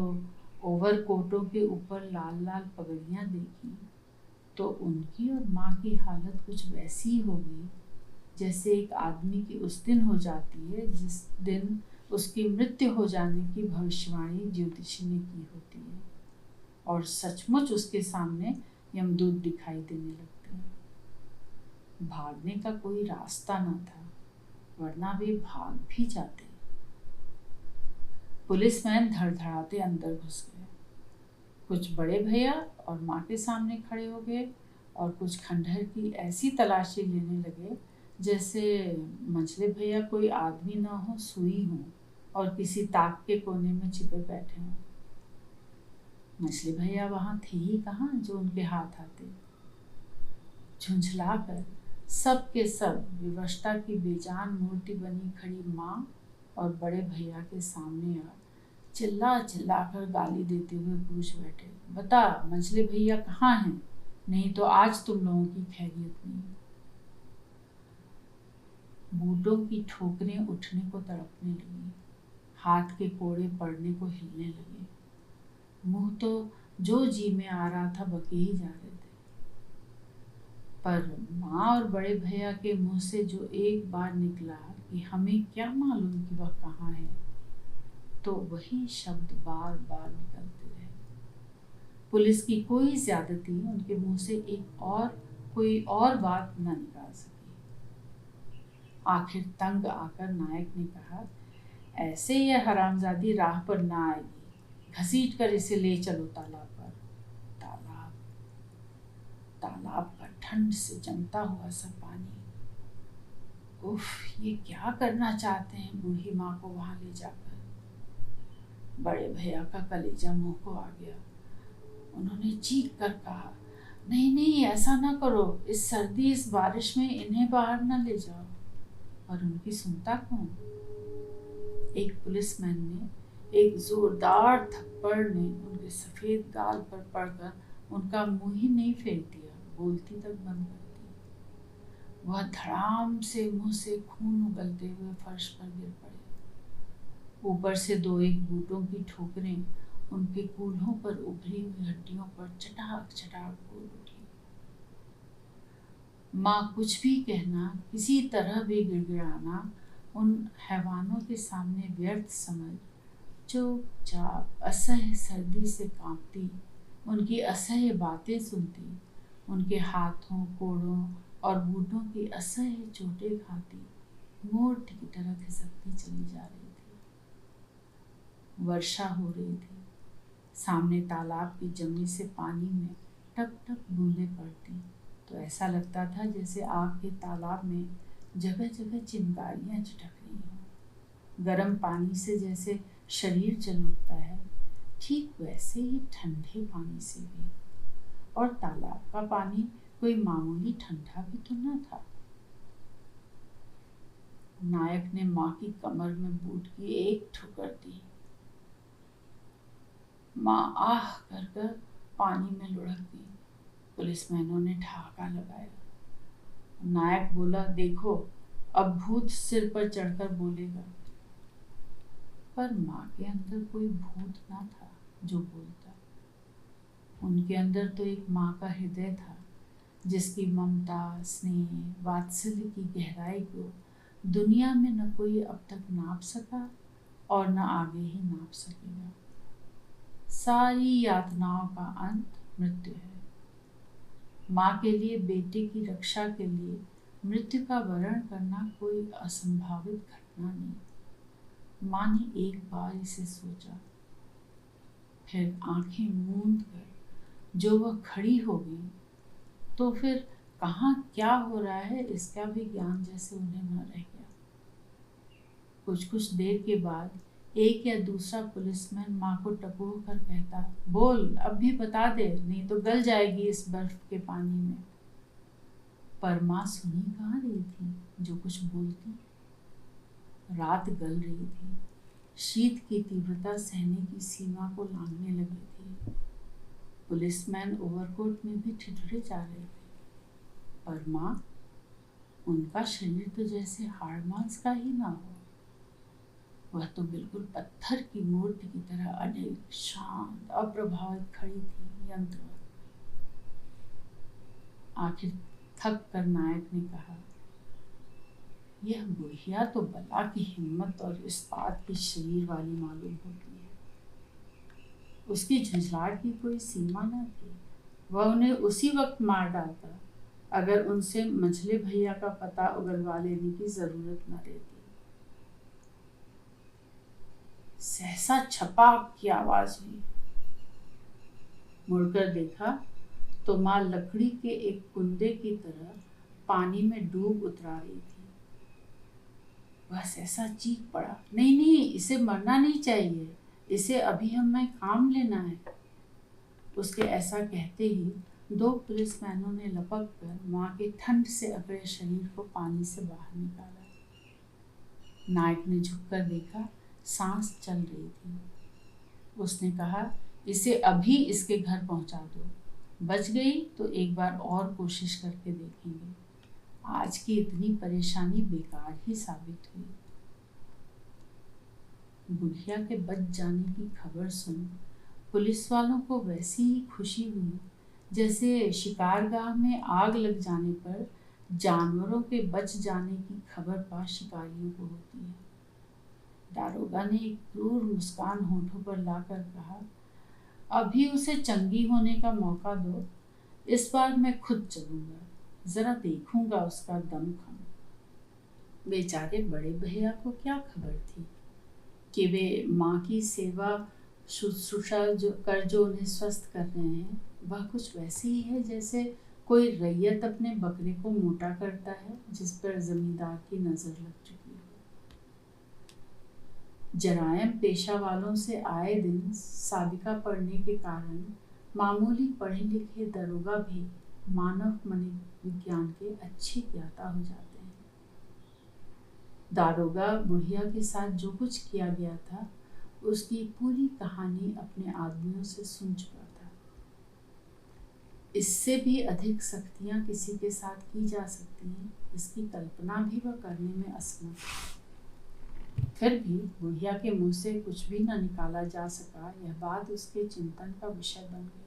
ओवरकोटों के ऊपर लाल लाल पगड़ियां देखी तो उनकी और माँ की हालत कुछ वैसी हो गई जैसे एक आदमी की उस दिन हो जाती है जिस दिन उसकी मृत्यु हो जाने की भविष्यवाणी ज्योतिषी ने की होती है और सचमुच उसके सामने यमदूत दिखाई देने लगते हैं। भागने का कोई रास्ता न था, वरना वे भाग भी जाते। पुलिसमैन धड़धड़ाते अंदर घुस गए। कुछ बड़े भैया और माँ के सामने खड़े हो गए और कुछ खंडहर की ऐसी तलाशी लेने लगे जैसे मछली भैया कोई आदमी ना हो, सुई हो और किसी ताक के कोने में छिपे बैठे हों। मछली भैया वहां थे ही कहाँ जो उनके हाथ आते। झुंझलाकर सब के सब विवशता की बेजान मूर्ति बनी खड़ी माँ और बड़े भैया के सामने आ चिल्ला चिल्ला कर गाली देते हुए पूछ बैठे, बता मछली भैया कहाँ हैं? नहीं तो आज तुम लोगों की खैरियत नहीं। बूटों की ठोकरें उठने को तड़पने लगी, हाथ के कोड़े पड़ने को हिलने लगे। मुंह तो जो जी में आ रहा था बके ही जा रहे थे, पर माँ और बड़े भैया के मुंह से जो एक बार निकला कि हमें क्या मालूम कि वह कहाँ है, तो वही शब्द बार बार निकलते रहे। पुलिस की कोई ज्यादती उनके मुंह से कोई और बात न निकाल सकी। आखिर तंग आकर नायक ने कहा, ऐसे यह हरामजादी राह पर ना आएगी, घसीट कर इसे ले चलो तालाब पर। तालाब का ठंड से जमता हुआ सा पानी। उफ, ये क्या करना चाहते हैं बूढ़ी माँ को वहां ले जाकर। बड़े भैया का कलेजा मुंह को आ गया। उन्होंने चीख कर कहा, नहीं नहीं, ऐसा ना करो, इस सर्दी इस बारिश में इन्हें बाहर ना ले जाओ। और उनकी सुनता कौन? एक पुलिसमैन ने एक जोरदार थप्पड़ ने उनके सफेद गाल पर पड़कर उनका मुंह ही नहीं फेर दिया, बोलती तक बंद कर दी। वह धड़ाम से मुंह से खून उगलते हुए फर्श पर गिर पड़े। ऊपर से दो एक बूटों की ठोकरें उनके कूल्हों पर उभरी हुई हड्डियों पर चटाक चटाक बोल उठी। माँ कुछ भी कहना, किसी तरह भी गिड़गिड़ाना उन हैवानों के सामने व्यर्थ समझ चुपचाप असह्य सर्दी से कांपती, उनकी असह्य बातें सुनती, उनके हाथों कोड़ों और बूटों की असह्य चोटें खाती, मोट की तरह खिसकती चली जा रही थी। वर्षा हो रही थी। सामने तालाब की जमी से पानी में टप टप बूंदें पड़ती तो ऐसा लगता था जैसे आग के तालाब में जगह जगह चिंगारियां छिटक रही हों। गर्म पानी से जैसे शरीर जल उठता है, ठीक वैसे ही ठंडे पानी से भी। और तालाब का पानी कोई मामूली ठंडा भी तो न था। नायक ने माँ की कमर में बूट की एक ठोकर दी। माँ आह कर कर पानी में लुढ़क गई। पुलिसमैनों ने ठहाका लगाया। नायक बोला, देखो अब भूत सिर पर चढ़कर बोलेगा। पर माँ के अंदर कोई भूत ना था जो बोलता। उनके अंदर तो एक माँ का हृदय था जिसकी ममता, स्नेह, वात्सल्य की गहराई को दुनिया में न कोई अब तक नाप सका और न आगे ही नाप सकेगा। सारी यातनाओं का अंत मृत्यु है। माँ के लिए बेटे की रक्षा के लिए मृत्यु का वरण करना कोई असंभावित घटना नहीं। माँ ने एक बार इसे सोचा, फिर आंखें मूंद कर जो वह खड़ी हो गई, तो फिर कहाँ क्या हो रहा है इसका भी ज्ञान जैसे उन्हें न रह गया। कुछ देर के बाद एक या दूसरा पुलिसमैन माँ को टपोर कर कहता, बोल अब भी बता दे, नहीं तो गल जाएगी इस बर्फ के पानी में। पर माँ सुनी कहाँ रही थी जो कुछ बोलती। रात गल रही थी। शीत की तीव्रता सहने की सीमा को लांघने लगी थी। पुलिसमैन ओवरकोट में भी ठिठुरे जा रहे थे। पर माँ, उनका शरीर तो जैसे हाड़ मांस का ही ना हो। वह तो बिल्कुल पत्थर की मूर्ति की तरह अडिग, शांत, अप्रभावित खड़ी थी, यंत्रवत। आखिर थक कर नायक ने कहा, यह बुढ़िया तो बला की हिम्मत और इस्पात के शरीर वाली मालूम होती है। उसकी झुंझलाहट की कोई सीमा न थी। वह उन्हें उसी वक्त मार डालता अगर उनसे मझले भैया का पता उगलवा लेने की जरूरत न रहती। सहसा छपाक की आवाज हुई। मुड़कर देखा तो माँ लकड़ी के एक कुंदे की तरह पानी में डूब उतरा रही थी। वह सहसा चीख पड़ा, नहीं नहीं, इसे मरना नहीं चाहिए, इसे अभी हमें काम लेना है। उसके ऐसा कहते ही दो पुलिसमैनों ने लपक कर माँ के ठंड से अकड़े शरीर को पानी से बाहर निकाला। नायक ने झुककर देखा, सांस चल रही थी। उसने कहा, इसे अभी इसके घर पहुंचा दो। बच गई तो एक बार और कोशिश करके देखेंगे। आज की इतनी परेशानी बेकार ही साबित हुई। बुढ़िया के बच जाने की खबर सुन पुलिस वालों को वैसी ही खुशी हुई जैसे शिकारगाह में आग लग जाने पर जानवरों के बच जाने की खबर पा शिकारियों को होती है। दारोगा ने एक क्रूर मुस्कान होठों पर लाकर कहा, अभी उसे चंगी होने का मौका दो। इस बार मैं खुद चलूंगा, जरा देखूंगा उसका दमखम। बेचारे बड़े भैया को क्या खबर थी कि वे माँ की सेवा शुश्रूषा जो उन्हें स्वस्थ कर रहे हैं, वह कुछ वैसे ही है जैसे कोई रैयत अपने बकरे को मोटा करता है जिस पर जमींदार की नजर लग चुकी हो। जरायम पेशा वालों से आए दिन साबिका पड़ने के कारण मामूली पढ़े लिखे दरोगा भी मानव मनोविज्ञान के अच्छे ज्ञाता हो जाते हैं। दारोगा बुढ़िया के साथ जो कुछ किया गया था उसकी पूरी कहानी अपने आदमियों से सुन चुका था। इससे भी अधिक सख्तियां किसी के साथ की जा सकती हैं, इसकी कल्पना भी वह करने में असमर्थ था। फिर भी बुढ़िया के मुंह से कुछ भी न निकाला जा सका। यह बात उसके चिंतन का विषय बन गई।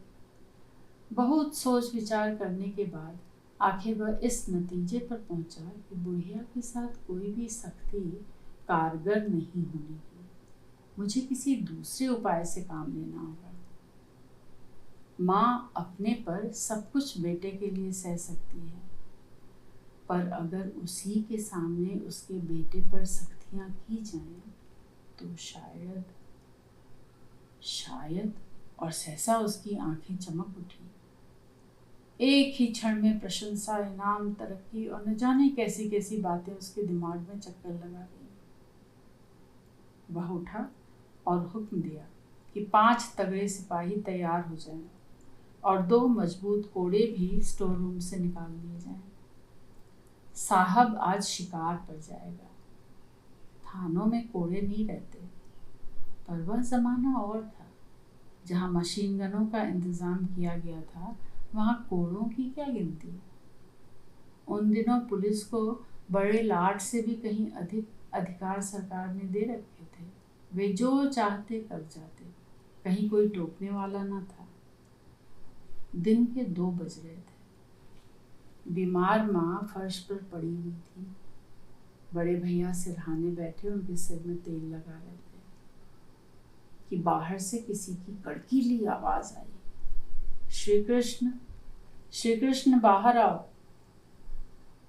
बहुत सोच विचार करने के बाद आखिर वह इस नतीजे पर पहुंचा कि बुढ़िया के साथ कोई भी सख्ती कारगर नहीं होने की। मुझे किसी दूसरे उपाय से काम लेना होगा। माँ अपने पर सब कुछ बेटे के लिए सह सकती है, पर अगर उसी के सामने उसके बेटे पर सख्तियां की जाएं तो शायद और सहसा उसकी आंखें चमक उठी। एक ही क्षण में प्रशंसा, इनाम, तरक्की और न जाने कैसी कैसी बातें उसके दिमाग में चक्कर लगा गई। वह उठा और हुक्म दिया कि 5 तगड़े सिपाही तैयार हो जाएं और 2 मजबूत कोड़े भी स्टोर रूम से निकाल लिए जाएं। साहब आज शिकार पर जाएगा। थानों में कोड़े नहीं रहते, पर वह जमाना और था जहां मशीन गनों का इंतजाम किया गया था, वहां कोड़ों की क्या गिनती। उन दिनों पुलिस को बड़े लाट से भी कहीं अधिक अधिकार सरकार ने दे रखे थे। वे जो चाहते कर जाते, कहीं कोई टोकने वाला न था। दिन के 2 बज रहे थे। बीमार माँ फर्श पर पड़ी हुई थी। बड़े भैया सिरहाने बैठे उनके सिर में तेल लगा रहे थे कि बाहर से किसी की कड़कीली आवाज आई, श्री कृष्ण बाहर आओ।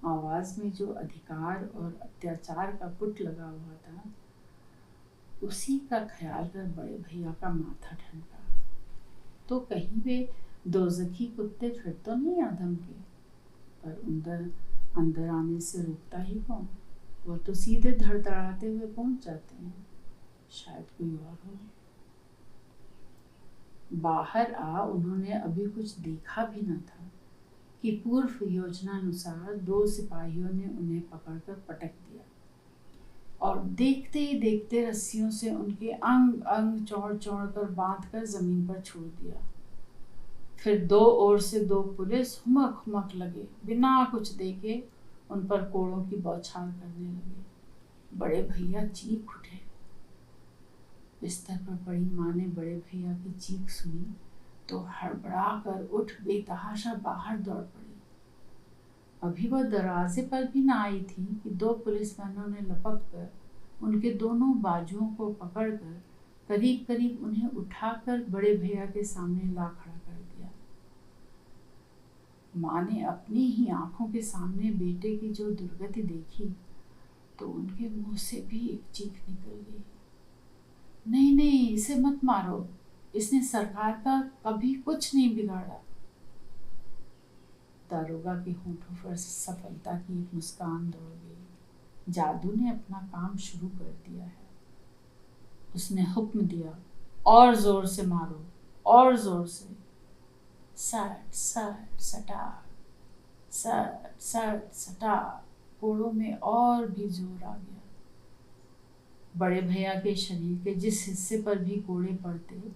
आवाज में जो अधिकार और अत्याचार का पुट लगा हुआ था, उसी का ख्याल कर बड़े भैया का माथा ठनका। तो कहीं वे दोजखी कुत्ते फिर तो नहीं आदम के, पर अंदर आने से रोकता ही कौन। वह तो सीधे धड़धड़ाते हुए पहुंच जाते हैं। शायद कोई और हो। बाहर आ उन्होंने अभी कुछ देखा भी न था कि पूर्व योजनानुसार 2 सिपाहियों ने उन्हें पकड़कर पटक दिया और देखते ही देखते रस्सियों से उनके अंग अंग चौड़ चौड़ कर बांध कर जमीन पर छोड़ दिया। फिर 2 ओर से 2 पुलिस हुमक हुमक लगे, बिना कुछ देखे उन पर कोड़ों की बौछार करने लगे। बड़े भैया चीख उठे। बिस्तर पर पड़ी माँ ने बड़े भैया की चीख सुनी तो हड़बड़ा कर उठ बेतहाशा बाहर दौड़ पड़ी। अभी वह दरवाजे पर भी न आई थी कि 2 पुलिसमैनों ने लपक कर उनके दोनों बाजुओं को पकड़कर करीब करीब उन्हें उठाकर बड़े भैया के सामने ला खड़ा कर दिया। माँ ने अपनी ही आंखों के सामने बेटे की जो दुर्गति देखी तो उनके मुंह से भी एक चीख निकल गई। नहीं नहीं, इसे मत मारो, इसने सरकार का कभी कुछ नहीं बिगाड़ा। दारोगा के होठों पर सफलता की एक मुस्कान दौड़ गई। जादू ने अपना काम शुरू कर दिया है। उसने हुक्म दिया, और जोर से मारो, और जोर से। सट सट सटा, सट सट सटा। कोड़ों में और भी जोर आ गया। बड़े भैया के शरीर के जिस हिस्से पर भी कोड़े पड़ते,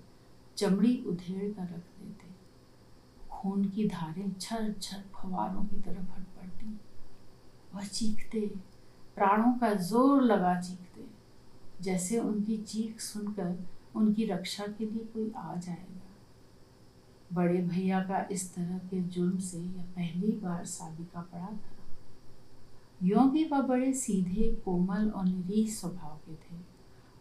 चमड़ी उधेड़ कर रख देते। खून की धारें छर छर फवारों की तरफ फट पड़ती। वह चीखते, प्राणों का जोर लगा चीखते, जैसे उनकी चीख सुनकर उनकी रक्षा के लिए कोई आ जाएगा। बड़े भैया का इस तरह के जुर्म से यह पहली बार साबिका पड़ा था। यों भी वह बड़े सीधे, कोमल और निरीह स्वभाव के थे।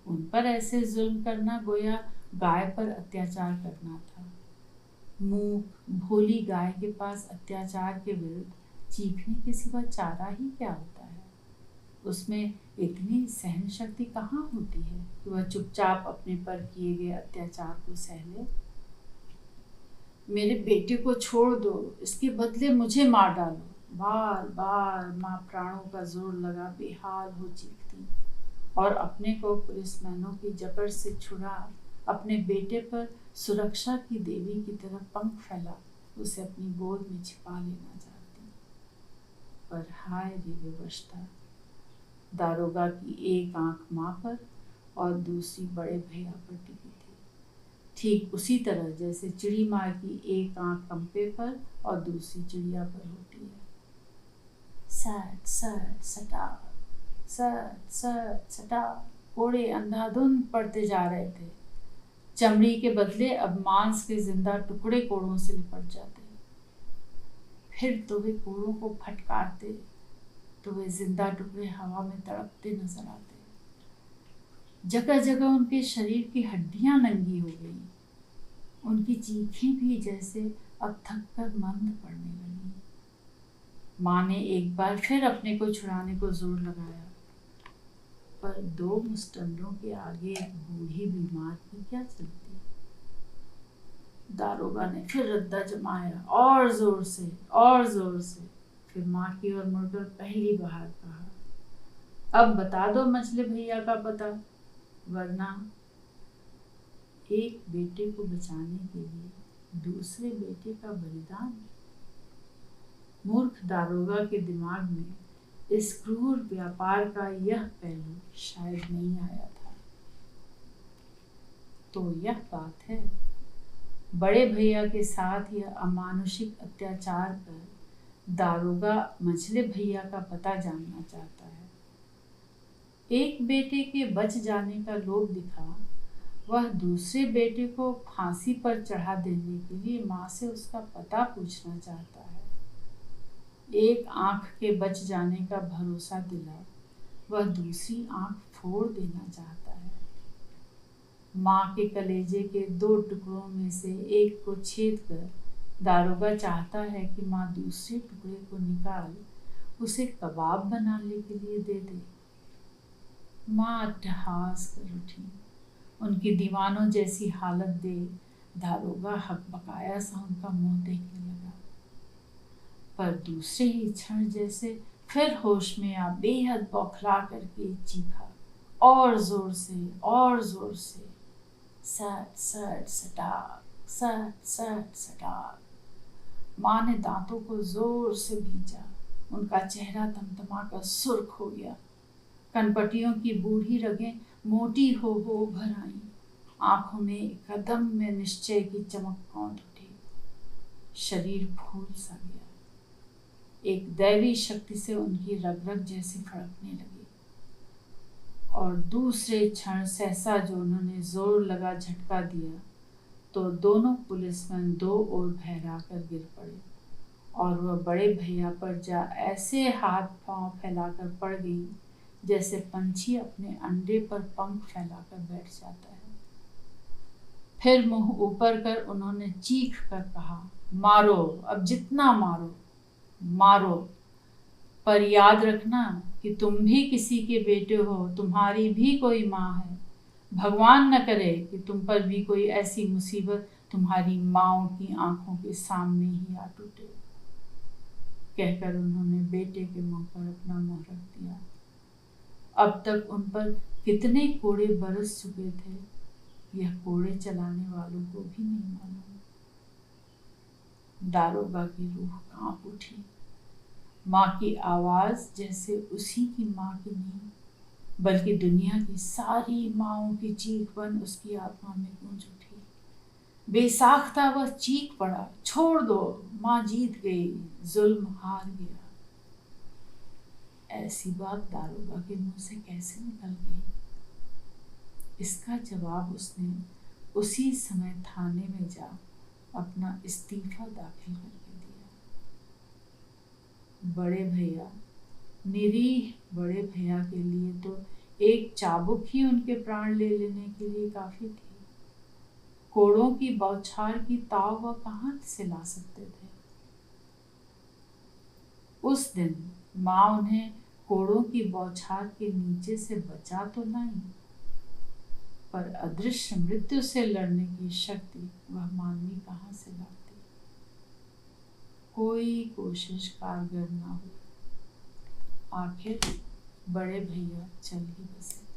उन पर ऐसे जुल्म करना गोया गाय पर अत्याचार करना था। मूक भोली गाय के पास अत्याचार के विरुद्ध चीखने के सिवा चारा ही क्या होता है। उसमें इतनी सहन शक्ति कहाँ होती है कि वह चुपचाप अपने पर किए गए अत्याचार को सह ले। मेरे बेटे को छोड़ दो, इसके बदले मुझे मार डालो। बार बार माँ प्राणों का जोर लगा बेहाल हो चीखती और अपने को पुलिसमैनों की जबर से छुड़ा अपने बेटे पर सुरक्षा की देवी की तरह पंख फैला उसे अपनी गोद में छिपा लेना चाहती, पर हाय रे विवशता। दारोगा की एक आंख माँ पर और दूसरी बड़े भैया पर टिकी थी, ठीक उसी तरह जैसे चिड़ी माँ की एक आंख कंपे पर और दूसरी चिड़िया पर होती है। सट सट सटार, सट सट सटार कोड़े अंधाधुंध पड़ते जा रहे थे। चमड़ी के बदले अब मांस के जिंदा टुकड़े कोड़ों से लिपट जाते। फिर तो वे कोड़ों को फटकारते तो वे जिंदा टुकड़े हवा में तड़पते नजर आते। जगह जगह उनके शरीर की हड्डियां नंगी हो गई। उनकी चीखें भी जैसे अब थक कर मंद पड़ने लगी। माँ ने एक बार फिर अपने को छुड़ाने को जोर लगाया, पर 2 मुस्टंडों के आगे एक बूढ़ी बीमार की क्या चलती। दारोगा ने फिर रद्दा जमाया और जोर से और जोर से। फिर माँ की ओर मुड़कर पहली बार कहा, अब बता दो मछली भैया का पता, वरना एक बेटे को बचाने के लिए दूसरे बेटे का बलिदान। मूर्ख दारोगा के दिमाग में इस क्रूर व्यापार का यह पहलू शायद नहीं आया था। तो यह बात है, बड़े भैया के साथ यह अमानुषिक अत्याचार कर दारोगा मछली भैया का पता जानना चाहता है। एक बेटे के बच जाने का लोभ दिखा वह दूसरे बेटे को फांसी पर चढ़ा देने के लिए माँ से उसका पता पूछना चाहता है। एक आंख के बच जाने का भरोसा दिला वह दूसरी आंख फोड़ देना चाहता है। माँ के कलेजे के 2 टुकड़ों में से एक को छेद कर दारोगा चाहता है कि माँ दूसरे टुकड़े को निकाल उसे कबाब बनाने के लिए दे दे। माँ अट्टहास कर उठी। उनकी दीवानों जैसी हालत देख दारोगा हकबकाया सा उनका मुंह देखने लगा, पर दूसरे ही क्षण जैसे फिर होश में आ बेहद बौखला करके चीखा और जोर से, सट सट सटाक, सट सट सटाक। माँ ने दांतों को जोर से भींचा। उनका चेहरा तमतमा कर सुर्ख हो गया। कनपटियों की बूढ़ी रगें मोटी हो उभर आईं। आंखों में एकदम में निश्चय की चमक कौंध उठी। शरीर फूल सा गया। एक दैवी शक्ति से उनकी रग रग जैसी फड़कने लगी, और दूसरे क्षण सहसा जो उन्होंने जोर लगा झटका दिया तो दोनों पुलिसमैन 2 ओर बहरा कर गिर पड़े, और वह बड़े भैया पर जा ऐसे हाथ पांव फैलाकर पड़ गई जैसे पंछी अपने अंडे पर पंख फैलाकर बैठ जाता है। फिर मुंह ऊपर कर उन्होंने चीख कर कहा, मारो, अब जितना मारो मारो, पर याद रखना कि तुम भी किसी के बेटे हो, तुम्हारी भी कोई माँ है। भगवान न करे कि तुम पर भी कोई ऐसी मुसीबत तुम्हारी माँओं की आंखों के सामने ही आ टूटे। कहकर उन्होंने बेटे के मुंह पर अपना मुंह रख दिया। अब तक उन पर कितने कोड़े बरस चुके थे, यह कोड़े चलाने वालों को भी नहीं मालूम। दारोगा की रूह कांप उठी। माँ की आवाज जैसे उसी की माँ की नहीं, बल्कि दुनिया की सारी माँओं की चीख बन उसकी आत्मा में गूंज उठी। बेसाख्ता वह चीख पड़ा, छोड़ दो, माँ जीत गई, जुल्म हार गया। ऐसी बात दारोगा के मुंह से कैसे निकल गई? इसका जवाब उसने उसी समय थाने में जा अपना इस्तीफा दाखिल करके दिया। बड़े भैया, निरीह बड़े भैया के लिए तो एक चाबुक ही उनके प्राण ले लेने के लिए काफी थी। कोड़ों की बौछार की ताव वह कहाँ से ला सकते थे? उस दिन माँ उन्हें कोड़ों की बौछार के नीचे से बचा तो लाई, पर अदृश्य मृत्यु से लड़ने की शक्ति वह मानवी कहाँ से लाती? कोई कोशिश कारगर ना हुई। आखिर बड़े भैया चल ही बसे।